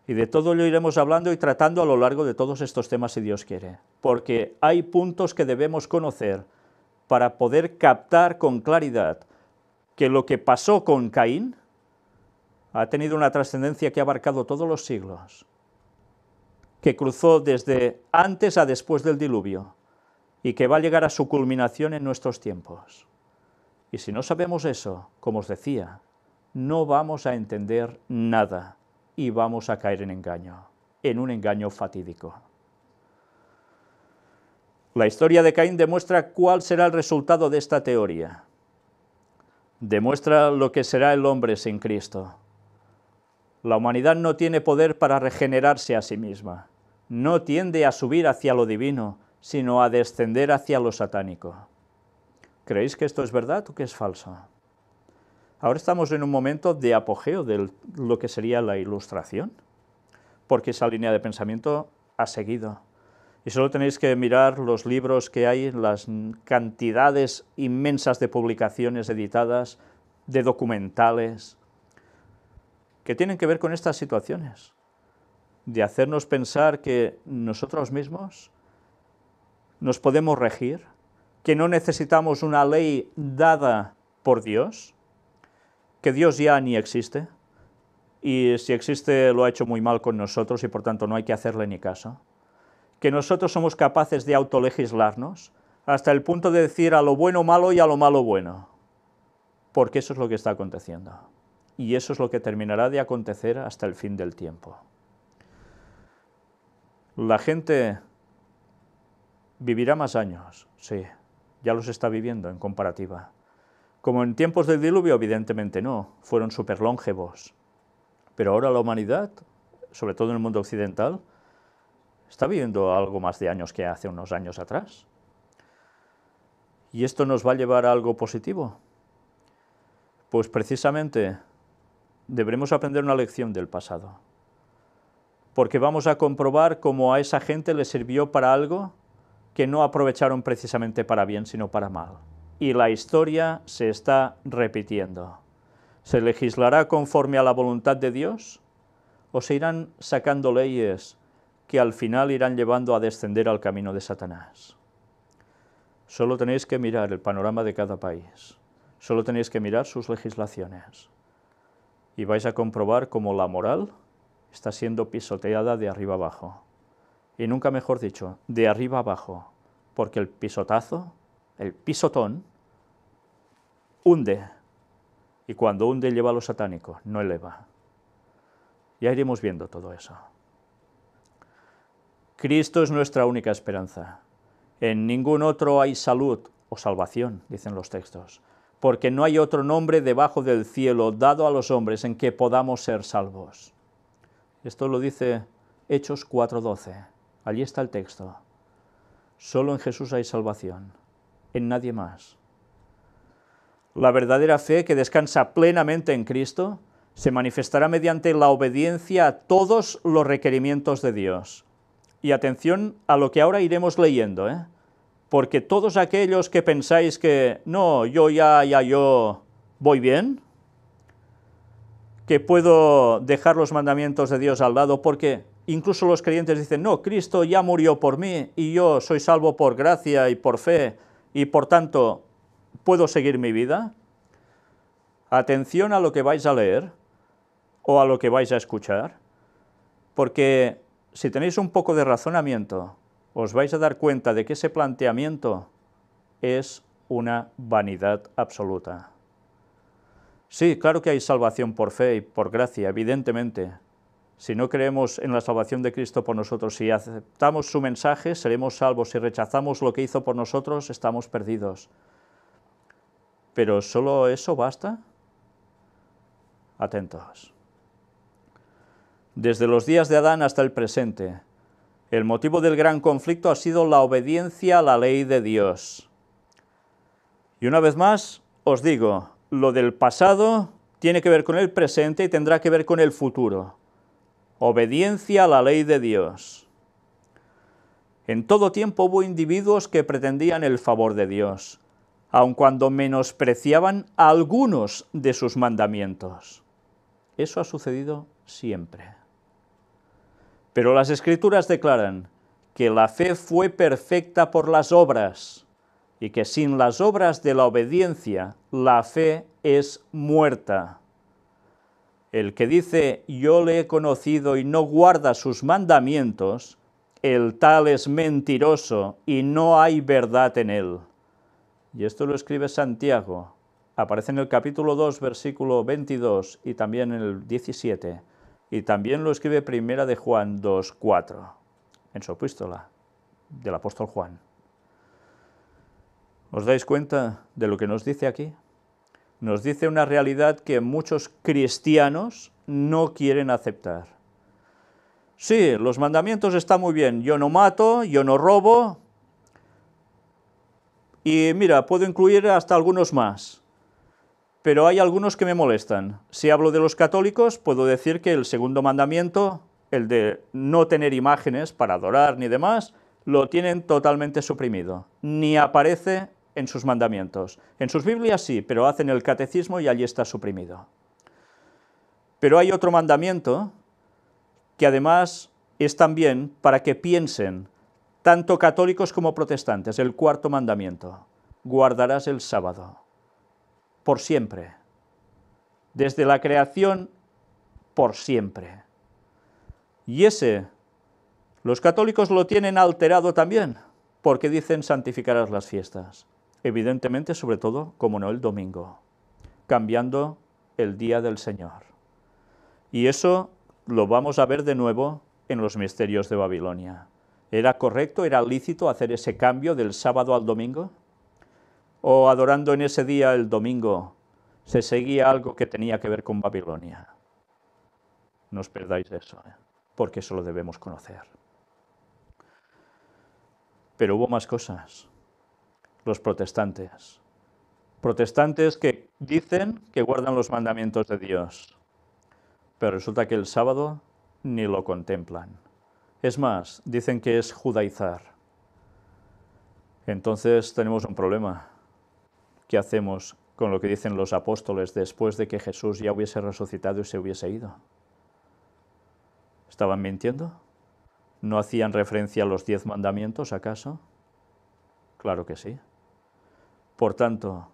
Y de todo lo iremos hablando y tratando a lo largo de todos estos temas, si Dios quiere, porque hay puntos que debemos conocer para poder captar con claridad que lo que pasó con Caín ha tenido una trascendencia que ha abarcado todos los siglos, que cruzó desde antes a después del diluvio y que va a llegar a su culminación en nuestros tiempos. Y si no sabemos eso, como os decía, no vamos a entender nada y vamos a caer en un engaño fatídico. La historia de Caín demuestra cuál será el resultado de esta teoría. Demuestra lo que será el hombre sin Cristo. La humanidad no tiene poder para regenerarse a sí misma. No tiende a subir hacia lo divino, sino a descender hacia lo satánico. ¿Creéis que esto es verdad o que es falso? Ahora estamos en un momento de apogeo de lo que sería la Ilustración, porque esa línea de pensamiento ha seguido. Y solo tenéis que mirar los libros que hay, las cantidades inmensas de publicaciones editadas, de documentales, que tienen que ver con estas situaciones, de hacernos pensar que nosotros mismos nos podemos regir, que no necesitamos una ley dada por Dios, que Dios ya ni existe, y si existe lo ha hecho muy mal con nosotros y por tanto no hay que hacerle ni caso, que nosotros somos capaces de autolegislarnos hasta el punto de decir a lo bueno malo y a lo malo bueno, porque eso es lo que está aconteciendo, y eso es lo que terminará de acontecer hasta el fin del tiempo. La gente vivirá más años, sí, ya los está viviendo en comparativa. Como en tiempos del diluvio, evidentemente no, fueron súper longevos. Pero ahora la humanidad sobre todo en el mundo occidental, está viviendo algo más de años que hace unos años atrás. ¿Y esto nos va a llevar a algo positivo? Pues precisamente deberemos aprender una lección del pasado, porque vamos a comprobar cómo a esa gente le sirvió para algo que no aprovecharon precisamente para bien, sino para mal. Y la historia se está repitiendo. ¿Se legislará conforme a la voluntad de Dios? ¿O se irán sacando leyes que al final irán llevando a descender al camino de Satanás? Solo tenéis que mirar el panorama de cada país. Solo tenéis que mirar sus legislaciones. Y vais a comprobar cómo la moral está siendo pisoteada de arriba abajo. Y nunca mejor dicho, de arriba abajo. Porque el pisotazo, el pisotón, hunde. Y cuando hunde lleva a lo satánico, no eleva. Ya iremos viendo todo eso. Cristo es nuestra única esperanza. En ningún otro hay salud o salvación, dicen los textos, porque no hay otro nombre debajo del cielo dado a los hombres en que podamos ser salvos. Esto lo dice Hechos 4:12. Allí está el texto. Solo en Jesús hay salvación, en nadie más. La verdadera fe que descansa plenamente en Cristo se manifestará mediante la obediencia a todos los requerimientos de Dios. Y atención a lo que ahora iremos leyendo, porque todos aquellos que pensáis que no, yo voy bien, que puedo dejar los mandamientos de Dios al lado, porque incluso los creyentes dicen, no, Cristo ya murió por mí y yo soy salvo por gracia y por fe y por tanto puedo seguir mi vida. Atención a lo que vais a leer o a lo que vais a escuchar, porque si tenéis un poco de razonamiento, os vais a dar cuenta de que ese planteamiento es una vanidad absoluta. Sí, claro que hay salvación por fe y por gracia, evidentemente. Si no creemos en la salvación de Cristo por nosotros, si aceptamos su mensaje, seremos salvos. Si rechazamos lo que hizo por nosotros, estamos perdidos. ¿Pero solo eso basta? Atentos. Desde los días de Adán hasta el presente, el motivo del gran conflicto ha sido la obediencia a la ley de Dios. Y una vez más, os digo, lo del pasado tiene que ver con el presente y tendrá que ver con el futuro. Obediencia a la ley de Dios. En todo tiempo hubo individuos que pretendían el favor de Dios, aun cuando menospreciaban algunos de sus mandamientos. Eso ha sucedido siempre. Pero las Escrituras declaran que la fe fue perfecta por las obras y que sin las obras de la obediencia la fe es muerta. El que dice yo le he conocido y no guarda sus mandamientos, el tal es mentiroso y no hay verdad en él. Y esto lo escribe Santiago. Aparece en el capítulo 2, versículo 22 y también en el 17. Y también lo escribe Primera de Juan 2:4, en su epístola del apóstol Juan. ¿Os dais cuenta de lo que nos dice aquí? Nos dice una realidad que muchos cristianos no quieren aceptar. Sí, los mandamientos están muy bien. Yo no mato, yo no robo. Y mira, puedo incluir hasta algunos más. Pero hay algunos que me molestan. Si hablo de los católicos, puedo decir que el segundo mandamiento, el de no tener imágenes para adorar ni demás, lo tienen totalmente suprimido. Ni aparece en sus mandamientos. En sus Biblias sí, pero hacen el catecismo y allí está suprimido. Pero hay otro mandamiento que además es también para que piensen, tanto católicos como protestantes, el cuarto mandamiento: guardarás el sábado. Por siempre, desde la creación, por siempre. Y ese, los católicos lo tienen alterado también, porque dicen santificarás las fiestas. Evidentemente, sobre todo, como no, el domingo, cambiando el día del Señor. Y eso lo vamos a ver de nuevo en los misterios de Babilonia. ¿Era correcto, era lícito hacer ese cambio del sábado al domingo? ¿O adorando en ese día el domingo se seguía algo que tenía que ver con Babilonia? No os perdáis eso. porque eso lo debemos conocer. Pero hubo más cosas. Los protestantes. Protestantes que dicen que guardan los mandamientos de Dios, pero resulta que el sábado ni lo contemplan. Es más, dicen que es judaizar. Entonces tenemos un problema. ¿Qué hacemos con lo que dicen los apóstoles después de que Jesús ya hubiese resucitado y se hubiese ido? ¿Estaban mintiendo? ¿No hacían referencia a los 10 mandamientos, acaso? Claro que sí. Por tanto,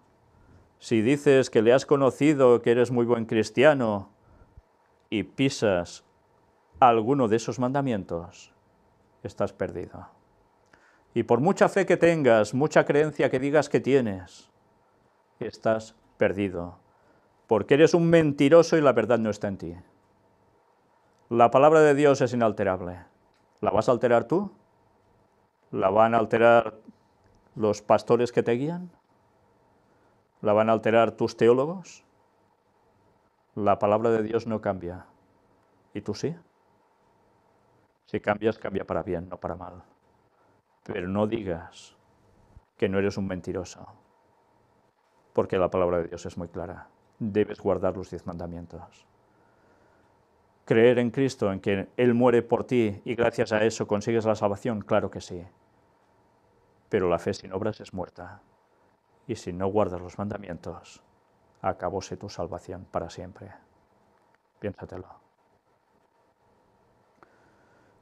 si dices que le has conocido, que eres muy buen cristiano, y pisas alguno de esos mandamientos, estás perdido. Y por mucha fe que tengas, mucha creencia que digas que tienes, estás perdido, porque eres un mentiroso y la verdad no está en ti. La palabra de Dios es inalterable. ¿La vas a alterar tú? ¿La van a alterar los pastores que te guían? ¿La van a alterar tus teólogos? La palabra de Dios no cambia. ¿Y tú sí? Si cambias, cambia para bien, no para mal. Pero no digas que no eres un mentiroso, porque la palabra de Dios es muy clara. Debes guardar los 10 mandamientos. Creer en Cristo, en que Él muere por ti y gracias a eso consigues la salvación, claro que sí. Pero la fe sin obras es muerta. Y si no guardas los mandamientos, acabóse tu salvación para siempre. Piénsatelo.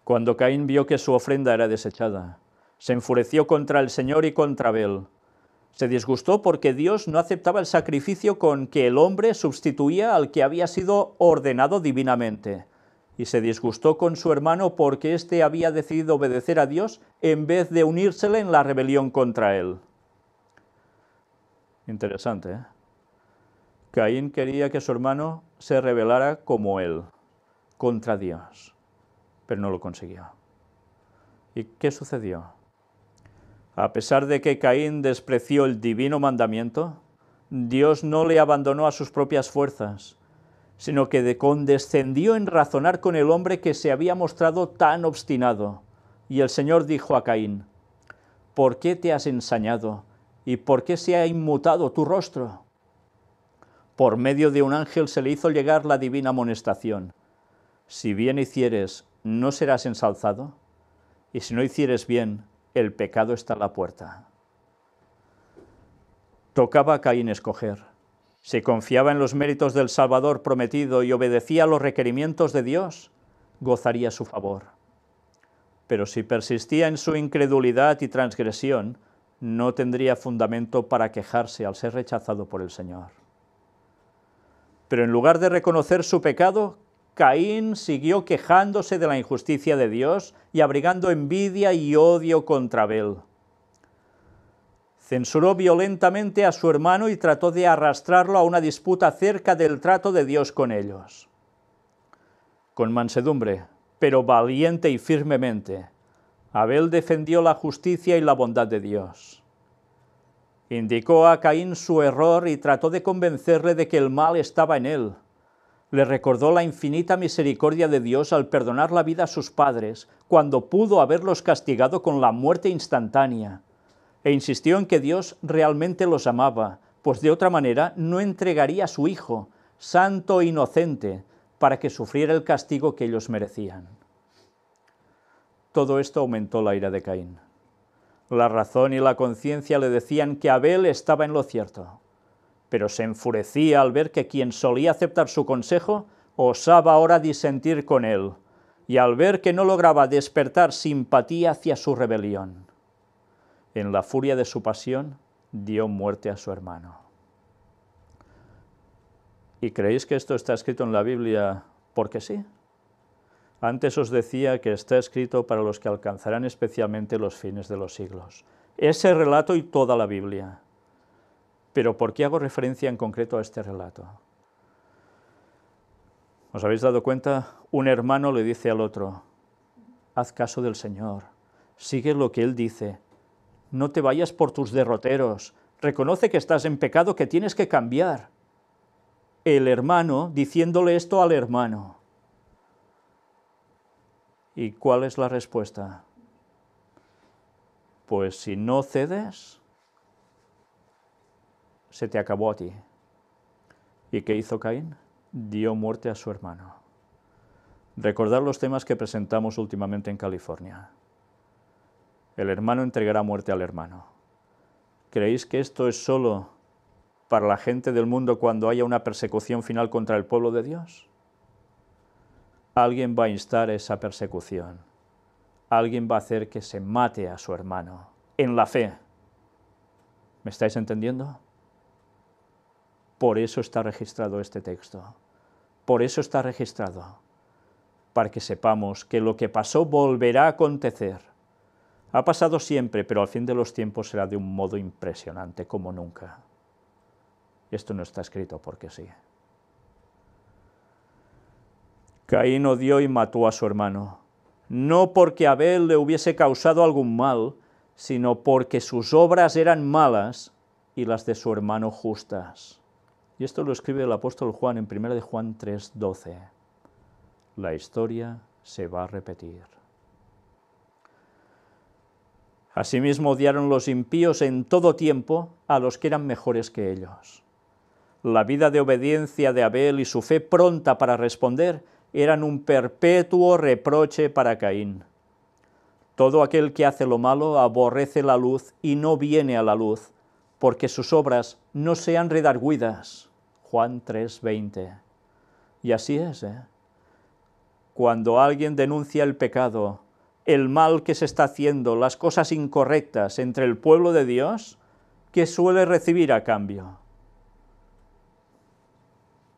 Cuando Caín vio que su ofrenda era desechada, se enfureció contra el Señor y contra Abel. Se disgustó porque Dios no aceptaba el sacrificio con que el hombre sustituía al que había sido ordenado divinamente. Y se disgustó con su hermano porque éste había decidido obedecer a Dios en vez de unírsele en la rebelión contra él. Interesante, ¿eh? Caín quería que su hermano se rebelara como él, contra Dios, pero no lo consiguió. ¿Y qué sucedió? A pesar de que Caín despreció el divino mandamiento, Dios no le abandonó a sus propias fuerzas, sino que condescendió en razonar con el hombre que se había mostrado tan obstinado. Y el Señor dijo a Caín: ¿por qué te has ensañado? ¿Y por qué se ha inmutado tu rostro? Por medio de un ángel se le hizo llegar la divina amonestación. Si bien hicieres, ¿no serás ensalzado? Y si no hicieres bien, el pecado está a la puerta. Tocaba a Caín escoger. Si confiaba en los méritos del Salvador prometido y obedecía a los requerimientos de Dios, gozaría su favor. Pero si persistía en su incredulidad y transgresión, no tendría fundamento para quejarse al ser rechazado por el Señor. Pero en lugar de reconocer su pecado, Caín siguió quejándose de la injusticia de Dios y abrigando envidia y odio contra Abel. Censuró violentamente a su hermano y trató de arrastrarlo a una disputa acerca del trato de Dios con ellos. Con mansedumbre, pero valiente y firmemente, Abel defendió la justicia y la bondad de Dios. Indicó a Caín su error y trató de convencerle de que el mal estaba en él. Le recordó la infinita misericordia de Dios al perdonar la vida a sus padres, cuando pudo haberlos castigado con la muerte instantánea, e insistió en que Dios realmente los amaba, pues de otra manera no entregaría a su Hijo, santo e inocente, para que sufriera el castigo que ellos merecían. Todo esto aumentó la ira de Caín. La razón y la conciencia le decían que Abel estaba en lo cierto, pero se enfurecía al ver que quien solía aceptar su consejo osaba ahora disentir con él, y al ver que no lograba despertar simpatía hacia su rebelión. En la furia de su pasión, dio muerte a su hermano. ¿Y creéis que esto está escrito en la Biblia porque sí? Antes os decía que está escrito para los que alcanzarán especialmente los fines de los siglos. Ese relato y toda la Biblia. Pero ¿por qué hago referencia en concreto a este relato? ¿Os habéis dado cuenta? Un hermano le dice al otro: haz caso del Señor, sigue lo que Él dice, no te vayas por tus derroteros, reconoce que estás en pecado, que tienes que cambiar. El hermano diciéndole esto al hermano. ¿Y cuál es la respuesta? Pues si no cedes, se te acabó a ti. ¿Y qué hizo Caín? Dio muerte a su hermano. Recordad los temas que presentamos últimamente en California. El hermano entregará muerte al hermano. ¿Creéis que esto es solo para la gente del mundo cuando haya una persecución final contra el pueblo de Dios? Alguien va a instar esa persecución. Alguien va a hacer que se mate a su hermano en la fe. ¿Me estáis entendiendo? Por eso está registrado este texto. Por eso está registrado. Para que sepamos que lo que pasó volverá a acontecer. Ha pasado siempre, pero al fin de los tiempos será de un modo impresionante, como nunca. Esto no está escrito porque sí. Caín odió y mató a su hermano, no porque Abel le hubiese causado algún mal, sino porque sus obras eran malas y las de su hermano justas. Y esto lo escribe el apóstol Juan en 1 de Juan 3:12. La historia se va a repetir. Asimismo odiaron los impíos en todo tiempo a los que eran mejores que ellos. La vida de obediencia de Abel y su fe pronta para responder eran un perpetuo reproche para Caín. Todo aquel que hace lo malo aborrece la luz y no viene a la luz, porque sus obras no sean redargüidas. Juan 3:20. Y así es, Cuando alguien denuncia el pecado, el mal que se está haciendo, las cosas incorrectas entre el pueblo de Dios, ¿qué suele recibir a cambio?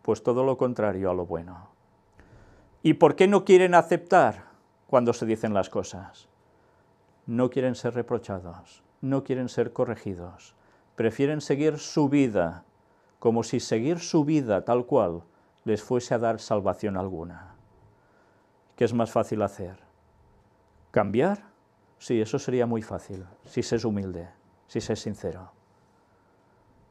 Pues todo lo contrario a lo bueno. ¿Y por qué no quieren aceptar cuando se dicen las cosas? No quieren ser reprochados, no quieren ser corregidos, prefieren seguir su vida, como si seguir su vida tal cual les fuese a dar salvación alguna. ¿Qué es más fácil hacer? ¿Cambiar? Sí, eso sería muy fácil, si se es humilde, si se es sincero.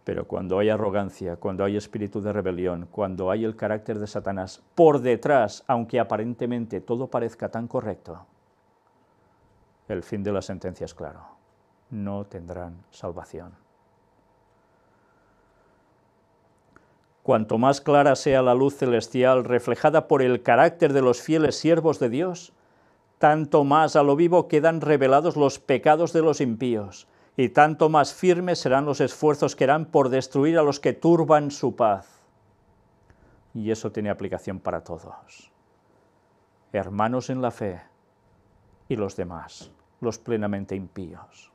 Pero cuando hay arrogancia, cuando hay espíritu de rebelión, cuando hay el carácter de Satanás por detrás, aunque aparentemente todo parezca tan correcto, el fin de la sentencia es claro. No tendrán salvación. Cuanto más clara sea la luz celestial reflejada por el carácter de los fieles siervos de Dios, tanto más a lo vivo quedan revelados los pecados de los impíos, y tanto más firmes serán los esfuerzos que harán por destruir a los que turban su paz. Y eso tiene aplicación para todos. Hermanos en la fe y los demás, los plenamente impíos.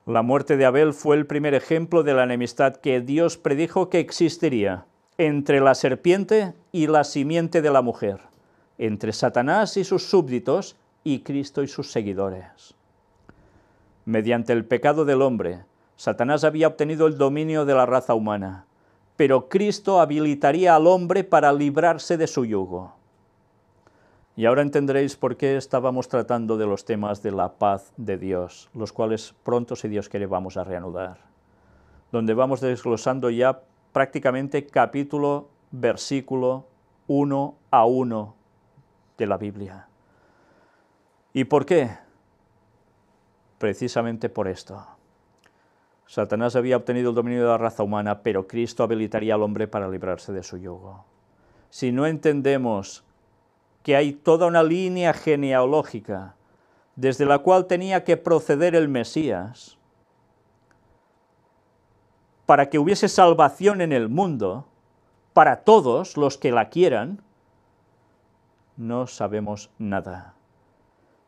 La muerte de Abel fue el primer ejemplo de la enemistad que Dios predijo que existiría entre la serpiente y la simiente de la mujer, entre Satanás y sus súbditos y Cristo y sus seguidores. Mediante el pecado del hombre, Satanás había obtenido el dominio de la raza humana, pero Cristo habilitaría al hombre para librarse de su yugo. Y ahora entenderéis por qué estábamos tratando de los temas de la paz de Dios, los cuales pronto, si Dios quiere, vamos a reanudar, donde vamos desglosando ya prácticamente capítulo, versículo, 1 a 1 de la Biblia. ¿Y por qué? Precisamente por esto. Satanás había obtenido el dominio de la raza humana, pero Cristo habilitaría al hombre para librarse de su yugo. Si no entendemos que hay toda una línea genealógica desde la cual tenía que proceder el Mesías para que hubiese salvación en el mundo, para todos los que la quieran, no sabemos nada.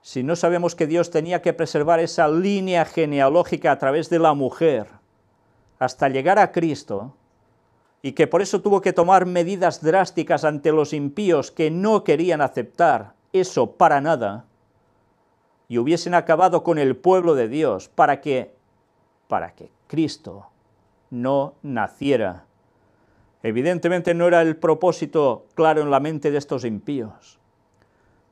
Si no sabemos que Dios tenía que preservar esa línea genealógica a través de la mujer hasta llegar a Cristo, y que por eso tuvo que tomar medidas drásticas ante los impíos que no querían aceptar eso para nada, y hubiesen acabado con el pueblo de Dios para que Cristo no naciera. Evidentemente no era el propósito claro en la mente de estos impíos,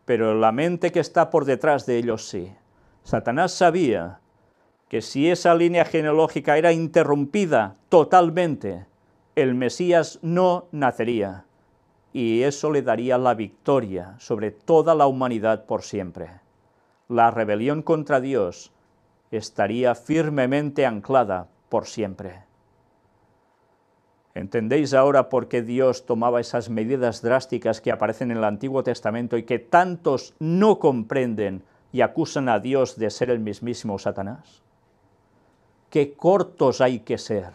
pero en la mente que está por detrás de ellos sí. Satanás sabía que si esa línea genealógica era interrumpida totalmente, el Mesías no nacería, y eso le daría la victoria sobre toda la humanidad por siempre. La rebelión contra Dios estaría firmemente anclada por siempre. ¿Entendéis ahora por qué Dios tomaba esas medidas drásticas que aparecen en el Antiguo Testamento y que tantos no comprenden y acusan a Dios de ser el mismísimo Satanás? Qué cortos hay que ser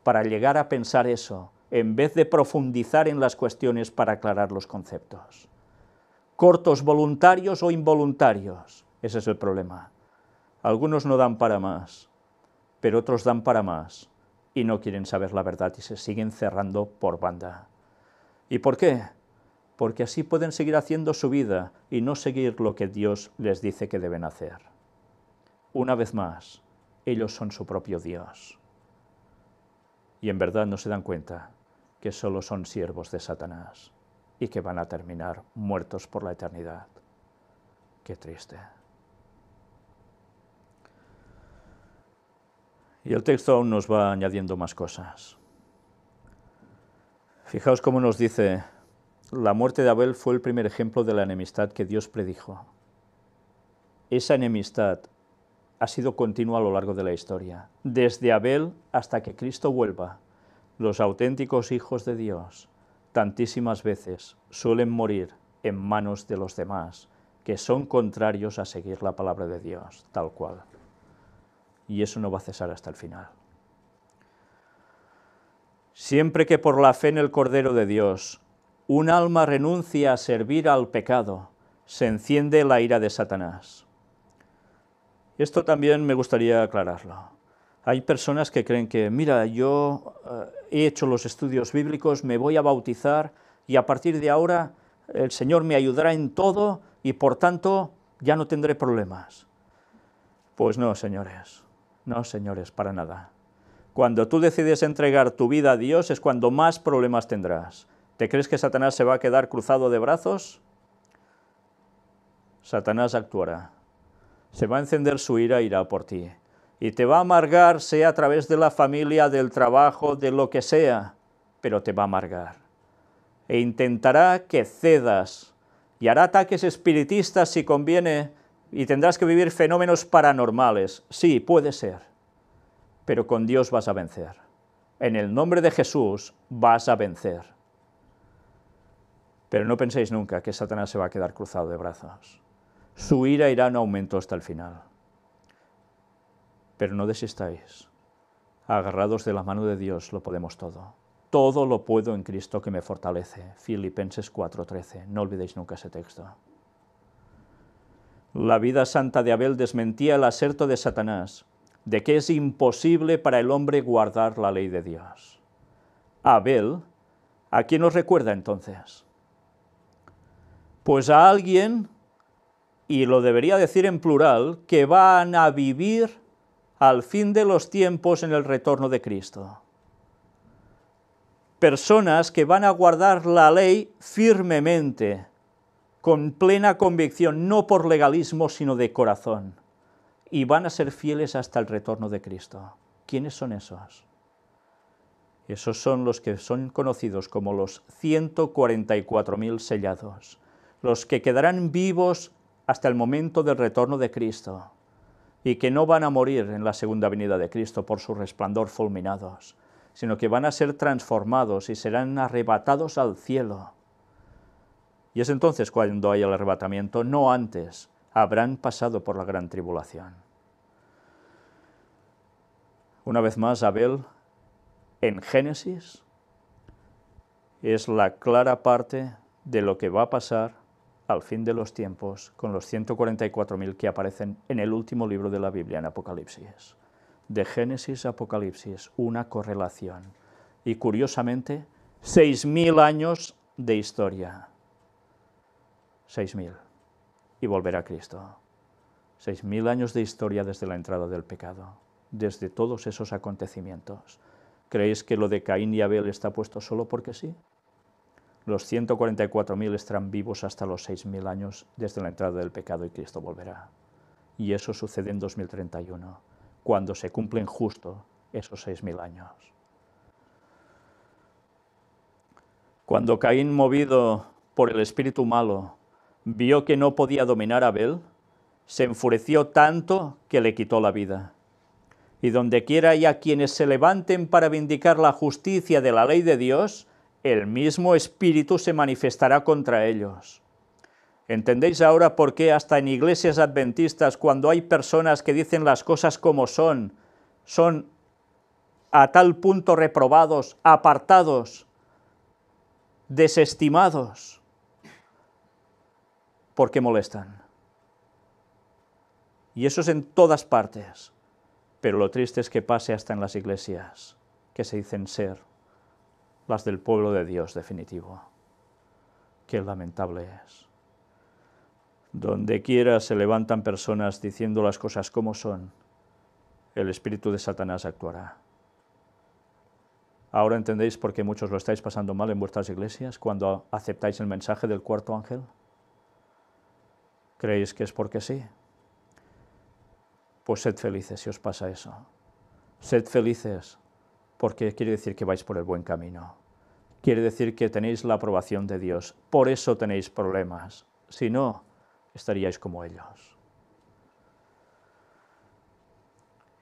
para llegar a pensar eso, en vez de profundizar en las cuestiones para aclarar los conceptos. Cortos voluntarios o involuntarios, ese es el problema. Algunos no dan para más, pero otros dan para más y no quieren saber la verdad y se siguen cerrando por banda. ¿Y por qué? Porque así pueden seguir haciendo su vida y no seguir lo que Dios les dice que deben hacer. Una vez más, ellos son su propio Dios. Y en verdad no se dan cuenta que solo son siervos de Satanás y que van a terminar muertos por la eternidad. Qué triste. Y el texto aún nos va añadiendo más cosas. Fijaos cómo nos dice, la muerte de Abel fue el primer ejemplo de la enemistad que Dios predijo. Esa enemistad ha sido continua a lo largo de la historia. Desde Abel hasta que Cristo vuelva, los auténticos hijos de Dios tantísimas veces suelen morir en manos de los demás, que son contrarios a seguir la palabra de Dios, tal cual. Y eso no va a cesar hasta el final. Siempre que por la fe en el Cordero de Dios un alma renuncia a servir al pecado, se enciende la ira de Satanás. Esto también me gustaría aclararlo. Hay personas que creen que, mira, yo he hecho los estudios bíblicos, me voy a bautizar y a partir de ahora el Señor me ayudará en todo y por tanto ya no tendré problemas. Pues no, señores, para nada. Cuando tú decides entregar tu vida a Dios es cuando más problemas tendrás. ¿Te crees que Satanás se va a quedar cruzado de brazos? Satanás actuará. Se va a encender su ira, irá por ti. Y te va a amargar, sea a través de la familia, del trabajo, de lo que sea, pero te va a amargar. E intentará que cedas, y hará ataques espiritistas si conviene, y tendrás que vivir fenómenos paranormales. Sí, puede ser, pero con Dios vas a vencer. En el nombre de Jesús vas a vencer. Pero no penséis nunca que Satanás se va a quedar cruzado de brazos. Su ira irá en aumento hasta el final. Pero no desistáis. Agarrados de la mano de Dios lo podemos todo. Todo lo puedo en Cristo que me fortalece. Filipenses 4:13. No olvidéis nunca ese texto. La vida santa de Abel desmentía el aserto de Satanás de que es imposible para el hombre guardar la ley de Dios. Abel, ¿a quién nos recuerda entonces? Pues a alguien, y lo debería decir en plural, que van a vivir al fin de los tiempos en el retorno de Cristo. Personas que van a guardar la ley firmemente, con plena convicción, no por legalismo, sino de corazón, y van a ser fieles hasta el retorno de Cristo. ¿Quiénes son esos? Esos son los que son conocidos como los 144.000 sellados, los que quedarán vivos hasta el momento del retorno de Cristo, y que no van a morir en la segunda venida de Cristo por su resplandor fulminados, sino que van a ser transformados y serán arrebatados al cielo. Y es entonces cuando hay el arrebatamiento, no antes, habrán pasado por la gran tribulación. Una vez más, Abel, en Génesis, es la clara parte de lo que va a pasar al fin de los tiempos con los 144.000 que aparecen en el último libro de la Biblia, en Apocalipsis. De Génesis a Apocalipsis, una correlación. Y curiosamente, 6.000 años de historia. 6.000. Y volverá Cristo. 6.000 años de historia desde la entrada del pecado, desde todos esos acontecimientos. ¿Creéis que lo de Caín y Abel está puesto solo porque sí? Los 144.000 estarán vivos hasta los 6.000 años desde la entrada del pecado y Cristo volverá. Y eso sucede en 2031, cuando se cumplen justo esos 6.000 años. Cuando Caín, movido por el espíritu malo, vio que no podía dominar a Abel, se enfureció tanto que le quitó la vida. Y dondequiera haya quienes se levanten para vindicar la justicia de la ley de Dios, el mismo espíritu se manifestará contra ellos. ¿Entendéis ahora por qué hasta en iglesias adventistas, cuando hay personas que dicen las cosas como son a tal punto reprobados, apartados, desestimados? ¿Por qué molestan? Y eso es en todas partes. Pero lo triste es que pase hasta en las iglesias, que se dicen ser las del pueblo de Dios definitivo. Qué lamentable es. Donde quiera se levantan personas diciendo las cosas como son, el espíritu de Satanás actuará. ¿Ahora entendéis por qué muchos lo estáis pasando mal en vuestras iglesias cuando aceptáis el mensaje del cuarto ángel? ¿Creéis que es porque sí? Pues sed felices si os pasa eso. Sed felices porque quiere decir que vais por el buen camino. Quiere decir que tenéis la aprobación de Dios. Por eso tenéis problemas. Si no, estaríais como ellos.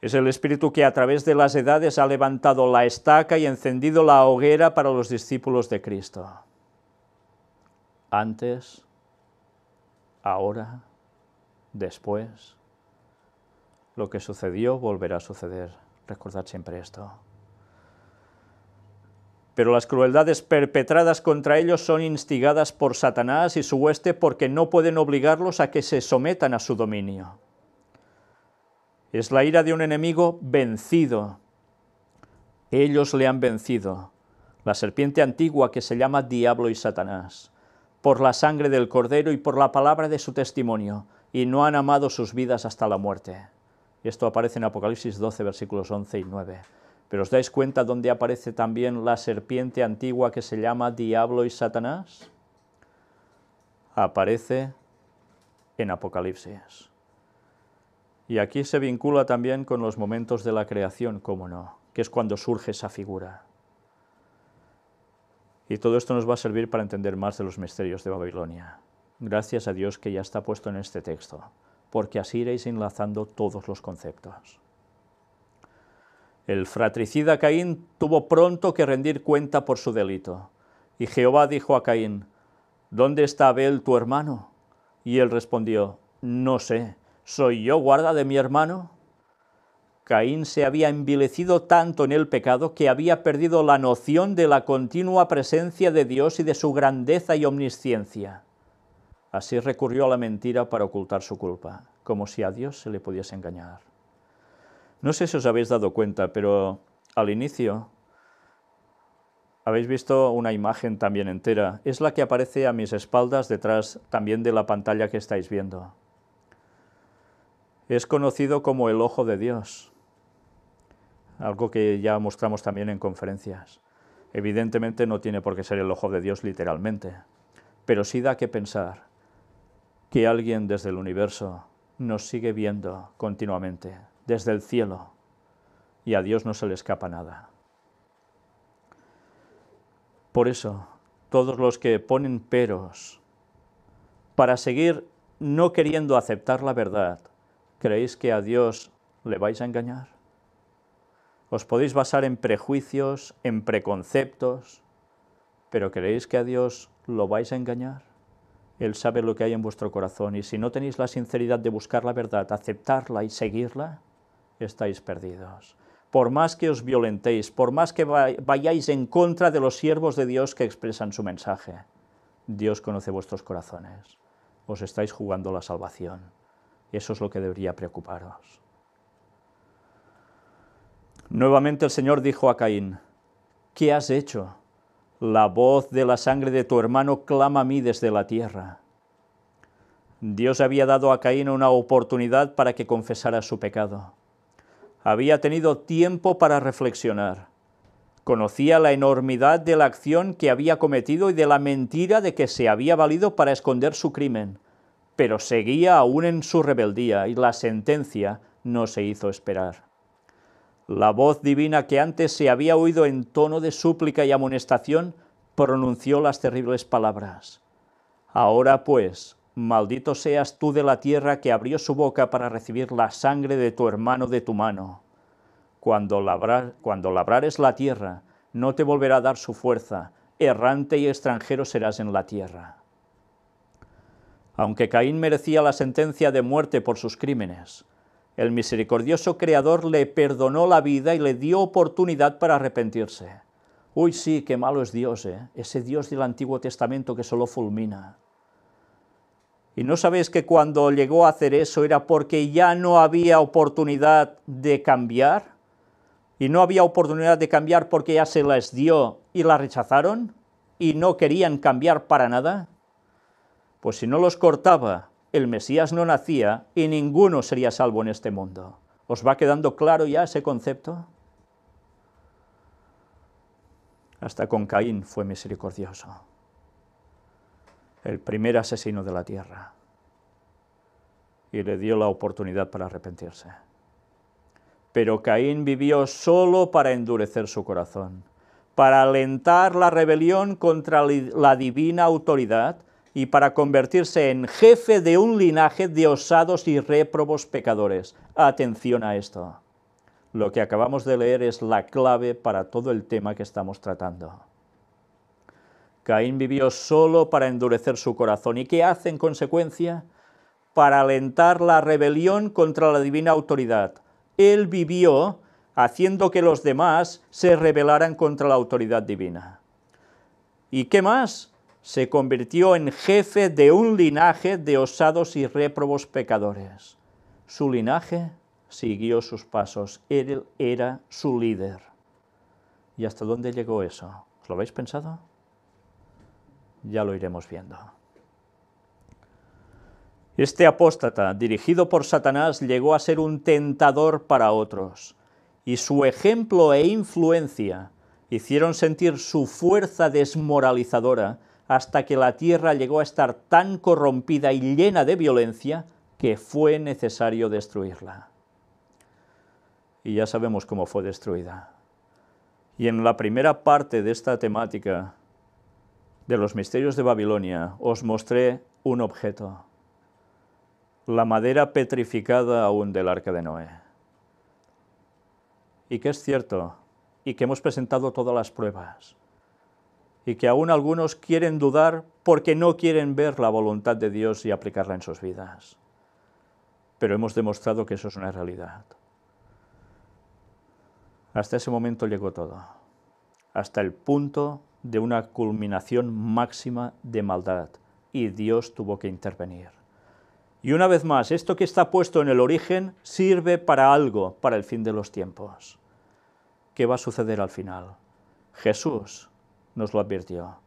Es el Espíritu que a través de las edades ha levantado la estaca y encendido la hoguera para los discípulos de Cristo. Antes, ahora, después. Lo que sucedió volverá a suceder. Recordad siempre esto. Pero las crueldades perpetradas contra ellos son instigadas por Satanás y su hueste porque no pueden obligarlos a que se sometan a su dominio. Es la ira de un enemigo vencido. Ellos le han vencido. La serpiente antigua que se llama Diablo y Satanás, por la sangre del Cordero y por la palabra de su testimonio, y no han amado sus vidas hasta la muerte. Esto aparece en Apocalipsis 12, versículos 11 y 9. ¿Pero os dais cuenta dónde aparece también la serpiente antigua que se llama Diablo y Satanás? Aparece en Apocalipsis. Y aquí se vincula también con los momentos de la creación, cómo no, que es cuando surge esa figura. Y todo esto nos va a servir para entender más de los misterios de Babilonia. Gracias a Dios que ya está puesto en este texto, porque así iréis enlazando todos los conceptos. El fratricida Caín tuvo pronto que rendir cuenta por su delito. Y Jehová dijo a Caín: ¿Dónde está Abel tu hermano? Y él respondió: No sé, ¿soy yo guarda de mi hermano? Caín se había envilecido tanto en el pecado que había perdido la noción de la continua presencia de Dios y de su grandeza y omnisciencia. Así recurrió a la mentira para ocultar su culpa, como si a Dios se le pudiese engañar. No sé si os habéis dado cuenta, pero al inicio habéis visto una imagen también entera. Es la que aparece a mis espaldas detrás también de la pantalla que estáis viendo. Es conocido como el ojo de Dios, algo que ya mostramos también en conferencias. Evidentemente no tiene por qué ser el ojo de Dios literalmente, pero sí da que pensar que alguien desde el universo nos sigue viendo continuamente, desde el cielo, y a Dios no se le escapa nada. Por eso, todos los que ponen peros para seguir no queriendo aceptar la verdad, ¿creéis que a Dios le vais a engañar? Os podéis basar en prejuicios, en preconceptos, pero ¿creéis que a Dios lo vais a engañar? Él sabe lo que hay en vuestro corazón, y si no tenéis la sinceridad de buscar la verdad, aceptarla y seguirla, estáis perdidos. Por más que os violentéis, por más que vayáis en contra de los siervos de Dios que expresan su mensaje, Dios conoce vuestros corazones. Os estáis jugando la salvación. Eso es lo que debería preocuparos. Nuevamente el Señor dijo a Caín: ¿Qué has hecho? La voz de la sangre de tu hermano clama a mí desde la tierra. Dios había dado a Caín una oportunidad para que confesara su pecado. Había tenido tiempo para reflexionar. Conocía la enormidad de la acción que había cometido y de la mentira de que se había valido para esconder su crimen, pero seguía aún en su rebeldía y la sentencia no se hizo esperar. La voz divina que antes se había oído en tono de súplica y amonestación pronunció las terribles palabras: ahora pues, maldito seas tú de la tierra que abrió su boca para recibir la sangre de tu hermano de tu mano. Cuando labrares la tierra, no te volverá a dar su fuerza, errante y extranjero serás en la tierra. Aunque Caín merecía la sentencia de muerte por sus crímenes, el misericordioso Creador le perdonó la vida y le dio oportunidad para arrepentirse. Uy, sí, qué malo es Dios, ese Dios del Antiguo Testamento que solo fulmina. ¿Y no sabéis que cuando llegó a hacer eso era porque ya no había oportunidad de cambiar? ¿Y no había oportunidad de cambiar porque ya se les dio y la rechazaron? ¿Y no querían cambiar para nada? Pues si no los cortaba, el Mesías no nacía y ninguno sería salvo en este mundo. ¿Os va quedando claro ya ese concepto? Hasta con Caín fue misericordioso, el primer asesino de la tierra, y le dio la oportunidad para arrepentirse. Pero Caín vivió solo para endurecer su corazón, para alentar la rebelión contra la divina autoridad y para convertirse en jefe de un linaje de osados y réprobos pecadores. Atención a esto. Lo que acabamos de leer es la clave para todo el tema que estamos tratando. Caín vivió solo para endurecer su corazón. ¿Y qué hace en consecuencia? Para alentar la rebelión contra la divina autoridad. Él vivió haciendo que los demás se rebelaran contra la autoridad divina. ¿Y qué más? Se convirtió en jefe de un linaje de osados y réprobos pecadores. Su linaje siguió sus pasos, él era su líder. ¿Y hasta dónde llegó eso? ¿Os lo habéis pensado? Ya lo iremos viendo. Este apóstata, dirigido por Satanás, llegó a ser un tentador para otros, y su ejemplo e influencia hicieron sentir su fuerza desmoralizadora hasta que la tierra llegó a estar tan corrompida y llena de violencia que fue necesario destruirla. Y ya sabemos cómo fue destruida. Y en la primera parte de esta temática de los misterios de Babilonia os mostré un objeto, la madera petrificada aún del arca de Noé. Y que es cierto, y que hemos presentado todas las pruebas, y que aún algunos quieren dudar porque no quieren ver la voluntad de Dios y aplicarla en sus vidas. Pero hemos demostrado que eso es una realidad. Hasta ese momento llegó todo, hasta el punto de una culminación máxima de maldad, y Dios tuvo que intervenir. Y una vez más, esto que está puesto en el origen sirve para algo, para el fin de los tiempos. ¿Qué va a suceder al final? Jesús nos lo advirtió.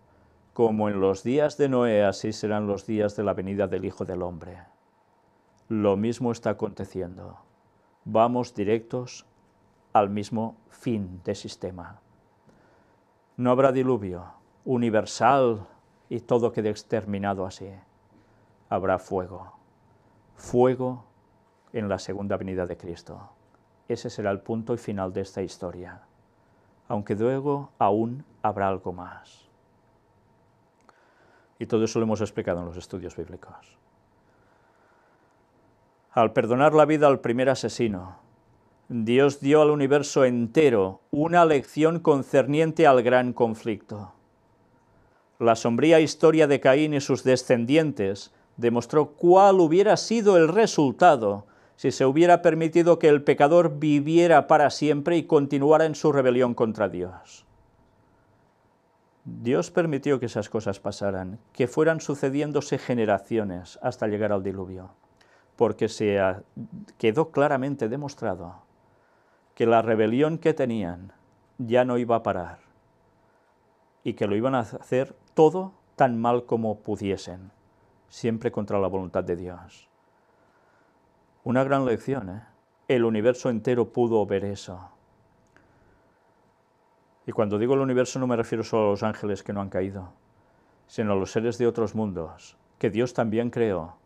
Como en los días de Noé, así serán los días de la venida del Hijo del Hombre. Lo mismo está aconteciendo. Vamos directos al mismo fin de sistema. No habrá diluvio universal y todo quede exterminado así. Habrá fuego. Fuego en la segunda venida de Cristo. Ese será el punto y final de esta historia. Aunque luego aún habrá algo más. Y todo eso lo hemos explicado en los estudios bíblicos. Al perdonar la vida al primer asesino, Dios dio al universo entero una lección concerniente al gran conflicto. La sombría historia de Caín y sus descendientes demostró cuál hubiera sido el resultado si se hubiera permitido que el pecador viviera para siempre y continuara en su rebelión contra Dios. Dios permitió que esas cosas pasaran, que fueran sucediéndose generaciones hasta llegar al diluvio, porque quedó claramente demostrado que la rebelión que tenían ya no iba a parar y que lo iban a hacer todo tan mal como pudiesen, siempre contra la voluntad de Dios. Una gran lección, ¿eh? El universo entero pudo ver eso. Y cuando digo el universo no me refiero solo a los ángeles que no han caído, sino a los seres de otros mundos, que Dios también creó,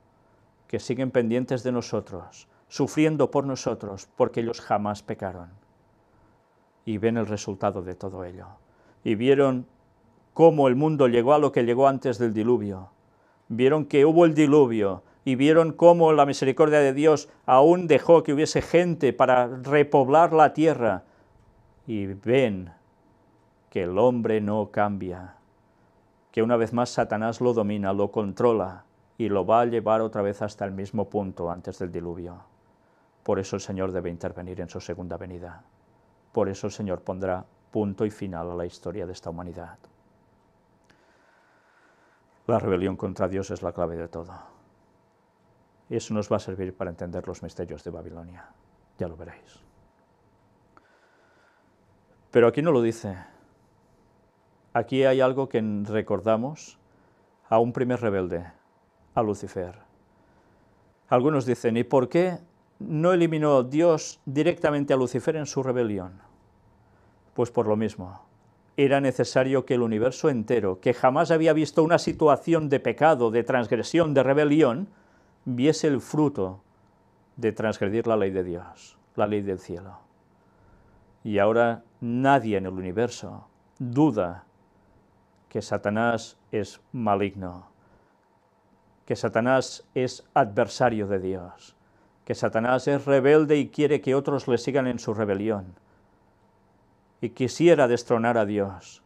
que siguen pendientes de nosotros, sufriendo por nosotros, porque ellos jamás pecaron. Y ven el resultado de todo ello. Y vieron cómo el mundo llegó a lo que llegó antes del diluvio. Vieron que hubo el diluvio y vieron cómo la misericordia de Dios aún dejó que hubiese gente para repoblar la tierra. Y ven que el hombre no cambia, que una vez más Satanás lo domina, lo controla y lo va a llevar otra vez hasta el mismo punto antes del diluvio. Por eso el Señor debe intervenir en su segunda venida. Por eso el Señor pondrá punto y final a la historia de esta humanidad. La rebelión contra Dios es la clave de todo. Eso nos va a servir para entender los misterios de Babilonia. Ya lo veréis. Pero aquí no lo dice. Aquí hay algo que recordamos a un primer rebelde, a Lucifer. Algunos dicen, ¿y por qué no eliminó Dios directamente a Lucifer en su rebelión? Pues por lo mismo. Era necesario que el universo entero, que jamás había visto una situación de pecado, de transgresión, de rebelión, viese el fruto de transgredir la ley de Dios, la ley del cielo. Y ahora nadie en el universo duda que Satanás es maligno, que Satanás es adversario de Dios, que Satanás es rebelde y quiere que otros le sigan en su rebelión, y quisiera destronar a Dios,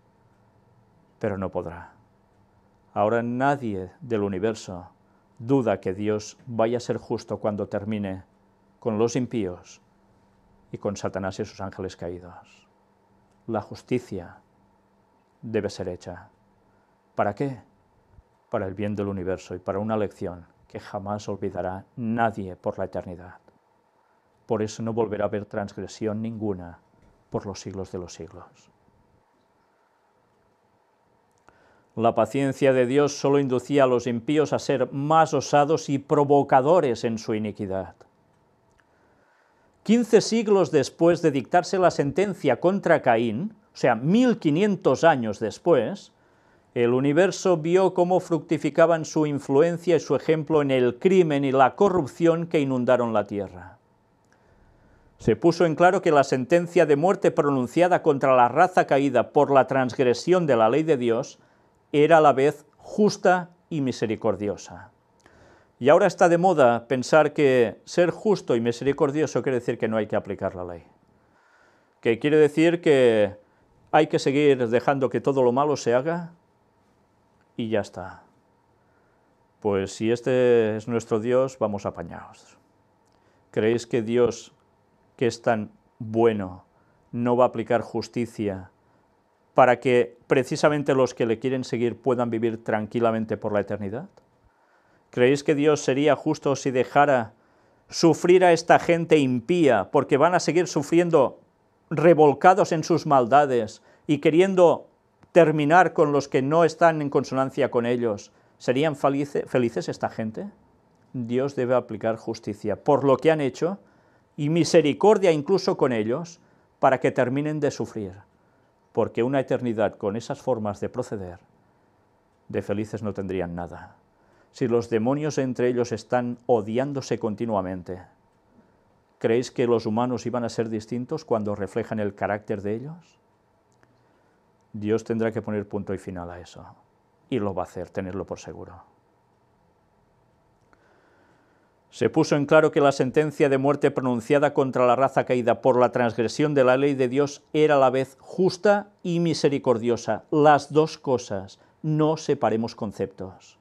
pero no podrá. Ahora nadie del universo duda que Dios vaya a ser justo cuando termine con los impíos y con Satanás y sus ángeles caídos. La justicia debe ser hecha. ¿Para qué? Para el bien del universo y para una lección que jamás olvidará nadie por la eternidad. Por eso no volverá a haber transgresión ninguna por los siglos de los siglos. La paciencia de Dios solo inducía a los impíos a ser más osados y provocadores en su iniquidad. 15 siglos después de dictarse la sentencia contra Caín, o sea, 1500 años después, el universo vio cómo fructificaban su influencia y su ejemplo en el crimen y la corrupción que inundaron la tierra. Se puso en claro que la sentencia de muerte pronunciada contra la raza caída por la transgresión de la ley de Dios era a la vez justa y misericordiosa. Y ahora está de moda pensar que ser justo y misericordioso quiere decir que no hay que aplicar la ley. Que quiere decir que hay que seguir dejando que todo lo malo se haga y ya está. Pues si este es nuestro Dios, vamos apañados. ¿Creéis que Dios, que es tan bueno, no va a aplicar justicia para que precisamente los que le quieren seguir puedan vivir tranquilamente por la eternidad? ¿Creéis que Dios sería justo si dejara sufrir a esta gente impía, porque van a seguir sufriendo revolcados en sus maldades y queriendo terminar con los que no están en consonancia con ellos? ¿Serían felices esta gente? Dios debe aplicar justicia por lo que han hecho y misericordia incluso con ellos para que terminen de sufrir, porque una eternidad con esas formas de proceder, de felices no tendrían nada. Si los demonios entre ellos están odiándose continuamente, ¿creéis que los humanos iban a ser distintos cuando reflejan el carácter de ellos? Dios tendrá que poner punto y final a eso, y lo va a hacer, tenerlo por seguro. Se puso en claro que la sentencia de muerte pronunciada contra la raza caída por la transgresión de la ley de Dios era a la vez justa y misericordiosa. Las dos cosas, no separemos conceptos.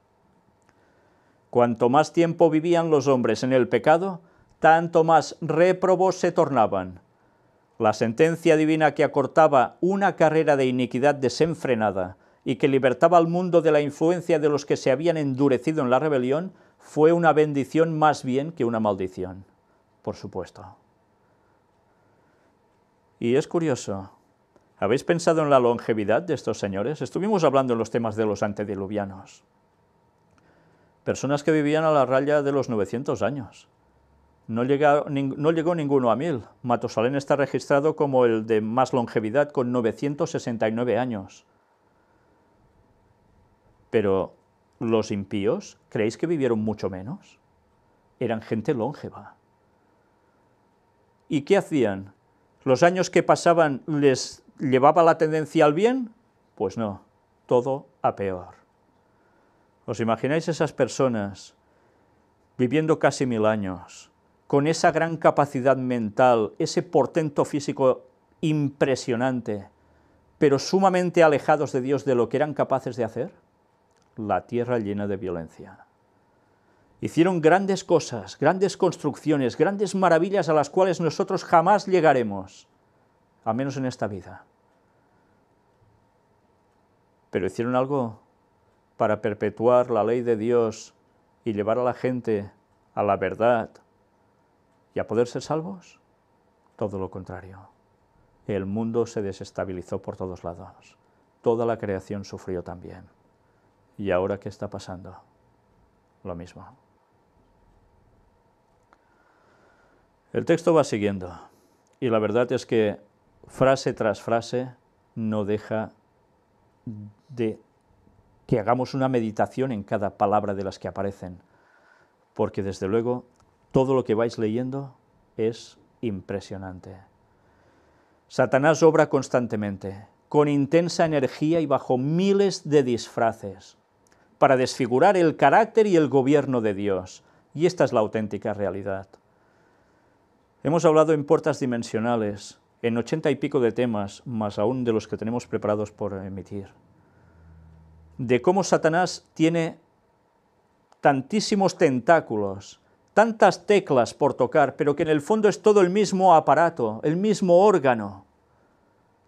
Cuanto más tiempo vivían los hombres en el pecado, tanto más réprobos se tornaban. La sentencia divina que acortaba una carrera de iniquidad desenfrenada y que libertaba al mundo de la influencia de los que se habían endurecido en la rebelión, fue una bendición más bien que una maldición, por supuesto. Y es curioso, ¿habéis pensado en la longevidad de estos señores? Estuvimos hablando en los temas de los antediluvianos. Personas que vivían a la raya de los 900 años. No llegó ninguno a 1000. Matusalén está registrado como el de más longevidad, con 969 años. Pero los impíos, ¿creéis que vivieron mucho menos? Eran gente longeva. ¿Y qué hacían? ¿Los años que pasaban les llevaba la tendencia al bien? Pues no. todo a peor. ¿Os imagináis esas personas viviendo casi 1000 años, con esa gran capacidad mental, ese portento físico impresionante, pero sumamente alejados de Dios de lo que eran capaces de hacer? La tierra llena de violencia. Hicieron grandes cosas, grandes construcciones, grandes maravillas a las cuales nosotros jamás llegaremos, al menos en esta vida. Pero hicieron algo para perpetuar la ley de Dios y llevar a la gente a la verdad y a poder ser salvos. Todo lo contrario. El mundo se desestabilizó por todos lados. Toda la creación sufrió también. ¿Y ahora qué está pasando? Lo mismo. El texto va siguiendo, y la verdad es que frase tras frase no deja de que hagamos una meditación en cada palabra de las que aparecen, porque desde luego todo lo que vais leyendo es impresionante. Satanás obra constantemente, con intensa energía y bajo miles de disfraces, para desfigurar el carácter y el gobierno de Dios, y esta es la auténtica realidad. Hemos hablado en puertas dimensionales, en 80 y pico de temas, más aún de los que tenemos preparados por emitir, de cómo Satanás tiene tantísimos tentáculos, tantas teclas por tocar, pero que en el fondo es todo el mismo aparato, el mismo órgano.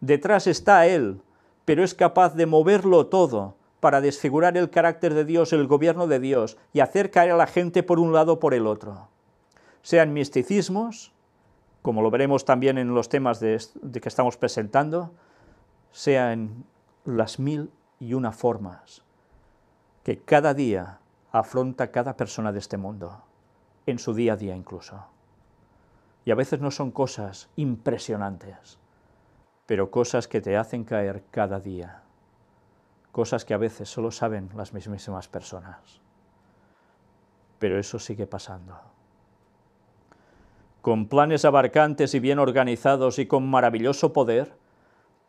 Detrás está él, pero es capaz de moverlo todo para desfigurar el carácter de Dios, el gobierno de Dios, y hacer caer a la gente por un lado o por el otro. Sean misticismos, como lo veremos también en los temas de que estamos presentando, sean las 1001 formas que cada día afronta cada persona de este mundo, en su día a día incluso. Y a veces no son cosas impresionantes, pero cosas que te hacen caer cada día, cosas que a veces solo saben las mismísimas personas. Pero eso sigue pasando. Con planes abarcantes y bien organizados y con maravilloso poder,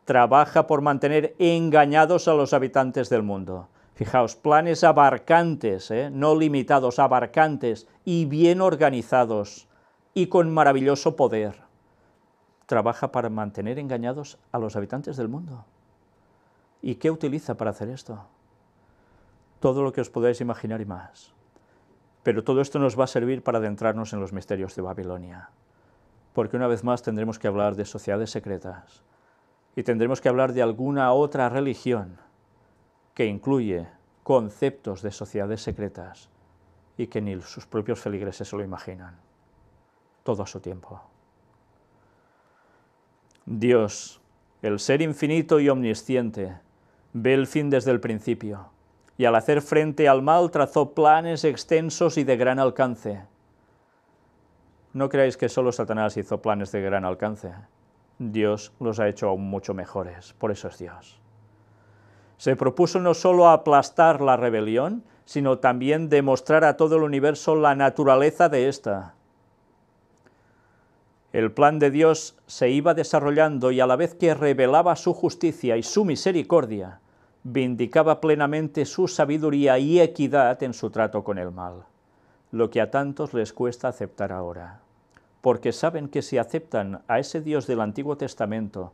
trabaja por mantener engañados a los habitantes del mundo. Fijaos, planes abarcantes, no limitados, abarcantes y bien organizados y con maravilloso poder. Trabaja para mantener engañados a los habitantes del mundo. ¿Y qué utiliza para hacer esto? Todo lo que os podáis imaginar y más. Pero todo esto nos va a servir para adentrarnos en los misterios de Babilonia, porque una vez más tendremos que hablar de sociedades secretas y tendremos que hablar de alguna otra religión que incluye conceptos de sociedades secretas y que ni sus propios feligreses se lo imaginan. Todo a su tiempo. Dios, el ser infinito y omnisciente, ve el fin desde el principio, y al hacer frente al mal trazó planes extensos y de gran alcance. No creáis que solo Satanás hizo planes de gran alcance. Dios los ha hecho aún mucho mejores, por eso es Dios. Se propuso no solo aplastar la rebelión, sino también demostrar a todo el universo la naturaleza de ésta. El plan de Dios se iba desarrollando y a la vez que revelaba su justicia y su misericordia, vindicaba plenamente su sabiduría y equidad en su trato con el mal, lo que a tantos les cuesta aceptar ahora, porque saben que si aceptan a ese Dios del Antiguo Testamento,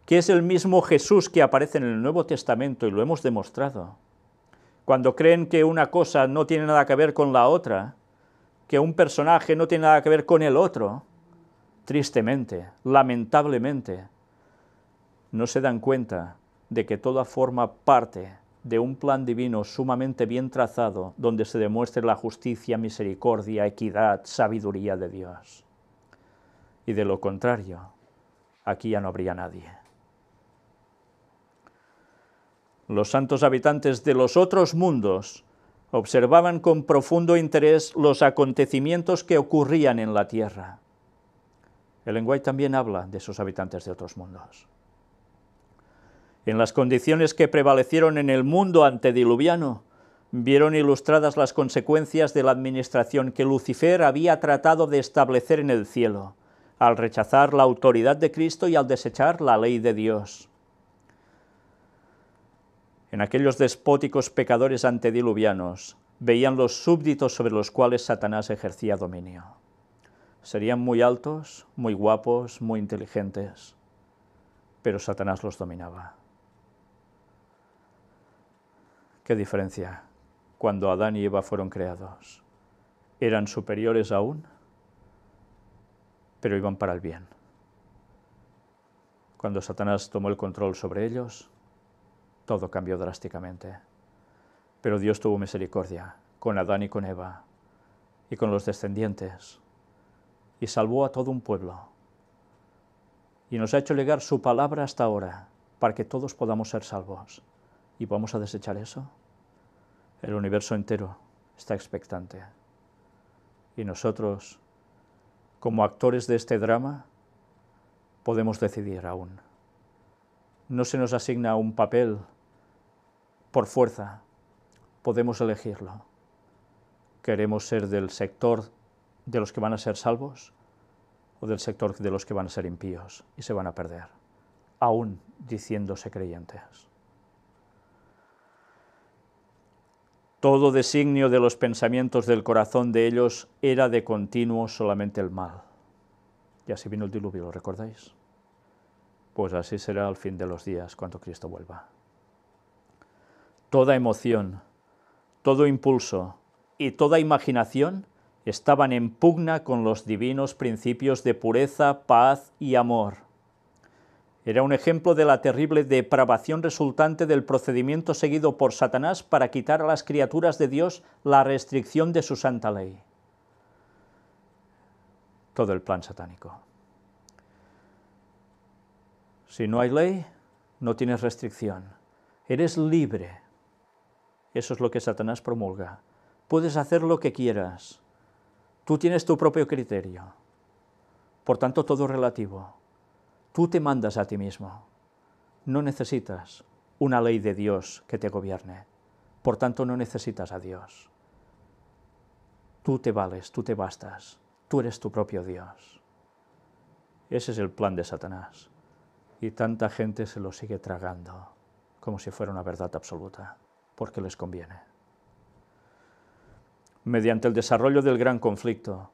que es el mismo Jesús que aparece en el Nuevo Testamento, y lo hemos demostrado, cuando creen que una cosa no tiene nada que ver con la otra, que un personaje no tiene nada que ver con el otro, tristemente, lamentablemente, no se dan cuenta de que todo forma parte de un plan divino sumamente bien trazado, donde se demuestre la justicia, misericordia, equidad, sabiduría de Dios. Y de lo contrario, aquí ya no habría nadie. Los santos habitantes de los otros mundos observaban con profundo interés los acontecimientos que ocurrían en la tierra. Ellen White también habla de esos habitantes de otros mundos. En las condiciones que prevalecieron en el mundo antediluviano, vieron ilustradas las consecuencias de la administración que Lucifer había tratado de establecer en el cielo, al rechazar la autoridad de Cristo y al desechar la ley de Dios. En aquellos despóticos pecadores antediluvianos veían los súbditos sobre los cuales Satanás ejercía dominio. Serían muy altos, muy guapos, muy inteligentes, pero Satanás los dominaba. ¿Qué diferencia? Cuando Adán y Eva fueron creados, eran superiores aún, pero iban para el bien. Cuando Satanás tomó el control sobre ellos, todo cambió drásticamente. Pero Dios tuvo misericordia con Adán y con Eva y con los descendientes y salvó a todo un pueblo. Y nos ha hecho llegar su palabra hasta ahora para que todos podamos ser salvos. ¿Y vamos a desechar eso? El universo entero está expectante. Y nosotros, como actores de este drama, podemos decidir aún. No se nos asigna un papel por fuerza, podemos elegirlo. ¿Queremos ser del sector de los que van a ser salvos o del sector de los que van a ser impíos y se van a perder, aún diciéndose creyentes? Todo designio de los pensamientos del corazón de ellos era de continuo solamente el mal. Y así vino el diluvio, ¿lo recordáis? Pues así será al fin de los días cuando Cristo vuelva. Toda emoción, todo impulso y toda imaginación estaban en pugna con los divinos principios de pureza, paz y amor. Era un ejemplo de la terrible depravación resultante del procedimiento seguido por Satanás para quitar a las criaturas de Dios la restricción de su santa ley. Todo el plan satánico. Si no hay ley, no tienes restricción. Eres libre. Eso es lo que Satanás promulga. Puedes hacer lo que quieras. Tú tienes tu propio criterio. Por tanto, todo es relativo. Tú te mandas a ti mismo. No necesitas una ley de Dios que te gobierne. Por tanto, no necesitas a Dios. Tú te vales, tú te bastas. Tú eres tu propio Dios. Ese es el plan de Satanás. Y tanta gente se lo sigue tragando como si fuera una verdad absoluta, porque les conviene. Mediante el desarrollo del gran conflicto,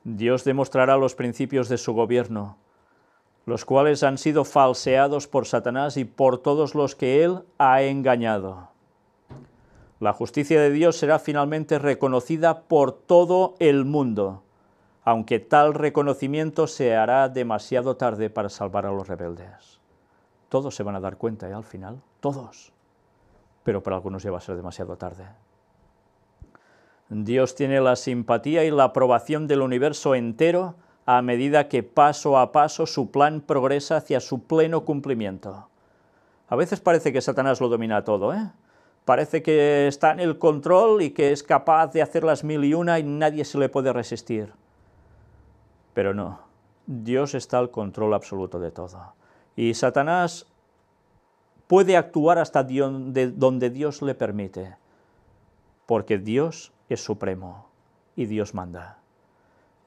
Dios demostrará los principios de su gobierno, los cuales han sido falseados por Satanás y por todos los que él ha engañado. La justicia de Dios será finalmente reconocida por todo el mundo, aunque tal reconocimiento se hará demasiado tarde para salvar a los rebeldes. Todos se van a dar cuenta, al final, todos. Pero para algunos ya va a ser demasiado tarde. Dios tiene la simpatía y la aprobación del universo entero a medida que paso a paso su plan progresa hacia su pleno cumplimiento. A veces parece que Satanás lo domina todo, Parece que está en el control y que es capaz de hacer las mil y una y nadie se le puede resistir. Pero no, Dios está al control absoluto de todo. Y Satanás puede actuar hasta donde Dios le permite, porque Dios es supremo y Dios manda.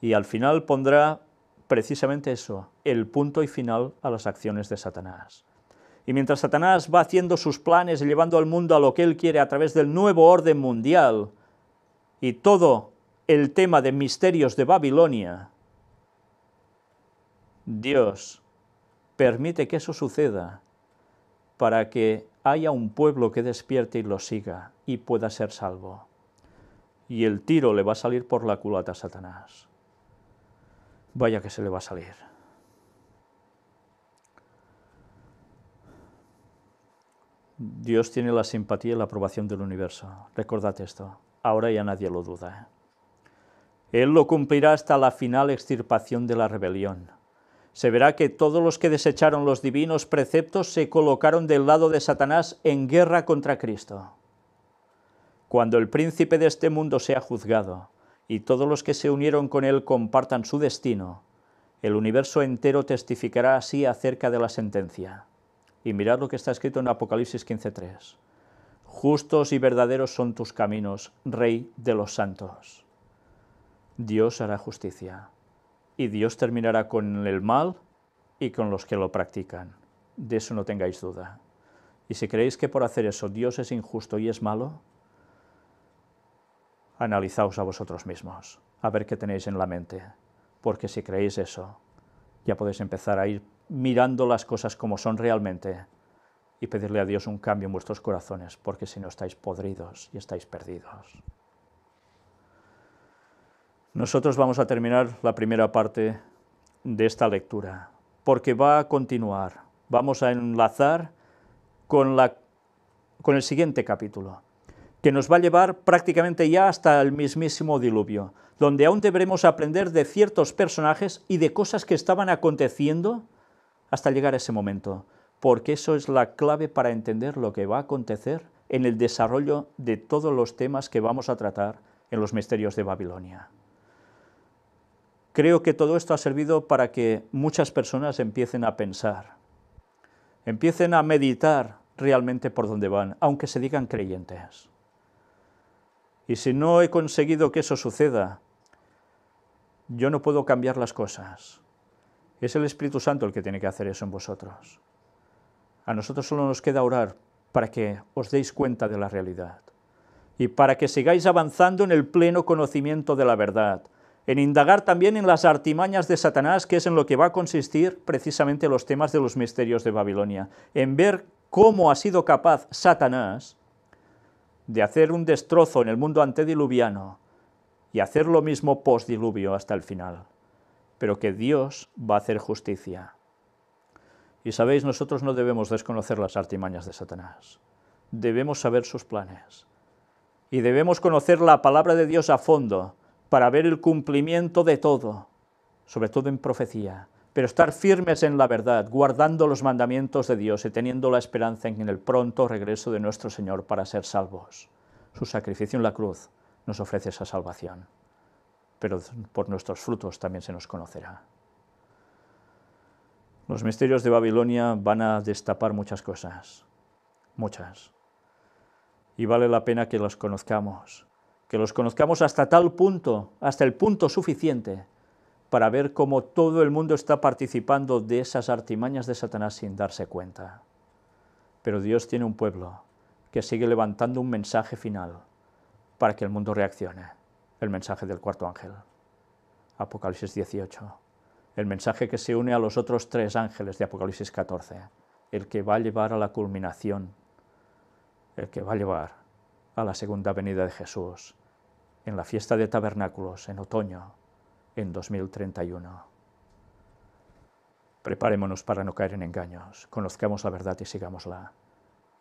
Y al final pondrá precisamente eso, el punto y final a las acciones de Satanás. Y mientras Satanás va haciendo sus planes y llevando al mundo a lo que él quiere a través del nuevo orden mundial y todo el tema de misterios de Babilonia, Dios permite que eso suceda para que haya un pueblo que despierte y lo siga y pueda ser salvo. Y el tiro le va a salir por la culata a Satanás. Vaya que se le va a salir. Dios tiene la simpatía y la aprobación del universo. Recordad esto. Ahora ya nadie lo duda. Él lo cumplirá hasta la final extirpación de la rebelión. Se verá que todos los que desecharon los divinos preceptos se colocaron del lado de Satanás en guerra contra Cristo. Cuando el príncipe de este mundo sea juzgado y todos los que se unieron con él compartan su destino, el universo entero testificará así acerca de la sentencia. Y mirad lo que está escrito en Apocalipsis 15:3. Justos y verdaderos son tus caminos, Rey de los santos. Dios hará justicia, y Dios terminará con el mal y con los que lo practican. De eso no tengáis duda. Y si creéis que por hacer eso Dios es injusto y es malo, analizaos a vosotros mismos, a ver qué tenéis en la mente, porque si creéis eso, ya podéis empezar a ir mirando las cosas como son realmente y pedirle a Dios un cambio en vuestros corazones, porque si no estáis podridos y estáis perdidos. Nosotros vamos a terminar la primera parte de esta lectura, porque va a continuar. Vamos a enlazar con el siguiente capítulo, que nos va a llevar prácticamente ya hasta el mismísimo diluvio, donde aún deberemos aprender de ciertos personajes y de cosas que estaban aconteciendo hasta llegar a ese momento, porque eso es la clave para entender lo que va a acontecer en el desarrollo de todos los temas que vamos a tratar en los misterios de Babilonia. Creo que todo esto ha servido para que muchas personas empiecen a pensar, empiecen a meditar realmente por dónde van, aunque se digan creyentes. Y si no he conseguido que eso suceda, yo no puedo cambiar las cosas. Es el Espíritu Santo el que tiene que hacer eso en vosotros. A nosotros solo nos queda orar para que os deis cuenta de la realidad y para que sigáis avanzando en el pleno conocimiento de la verdad, en indagar también en las artimañas de Satanás, que es en lo que va a consistir precisamente los temas de los misterios de Babilonia, en ver cómo ha sido capaz Satanás de hacer un destrozo en el mundo antediluviano y hacer lo mismo postdiluvio hasta el final, pero que Dios va a hacer justicia. Y sabéis, nosotros no debemos desconocer las artimañas de Satanás, debemos saber sus planes, y debemos conocer la palabra de Dios a fondo, para ver el cumplimiento de todo, sobre todo en profecía, pero estar firmes en la verdad, guardando los mandamientos de Dios y teniendo la esperanza en el pronto regreso de nuestro Señor para ser salvos. Su sacrificio en la cruz nos ofrece esa salvación, pero por nuestros frutos también se nos conocerá. Los misterios de Babilonia van a destapar muchas cosas, muchas, y vale la pena que los conozcamos hasta tal punto, hasta el punto suficiente para ver cómo todo el mundo está participando de esas artimañas de Satanás sin darse cuenta. Pero Dios tiene un pueblo que sigue levantando un mensaje final para que el mundo reaccione, el mensaje del cuarto ángel. Apocalipsis 18, el mensaje que se une a los otros 3 ángeles de Apocalipsis 14, el que va a llevar a la culminación, el que va a llevar a la segunda venida de Jesús, en la fiesta de tabernáculos, en otoño, en 2031. Preparémonos para no caer en engaños, conozcamos la verdad y sigámosla,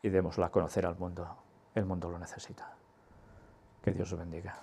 y démosla a conocer al mundo. El mundo lo necesita. Que Dios os bendiga.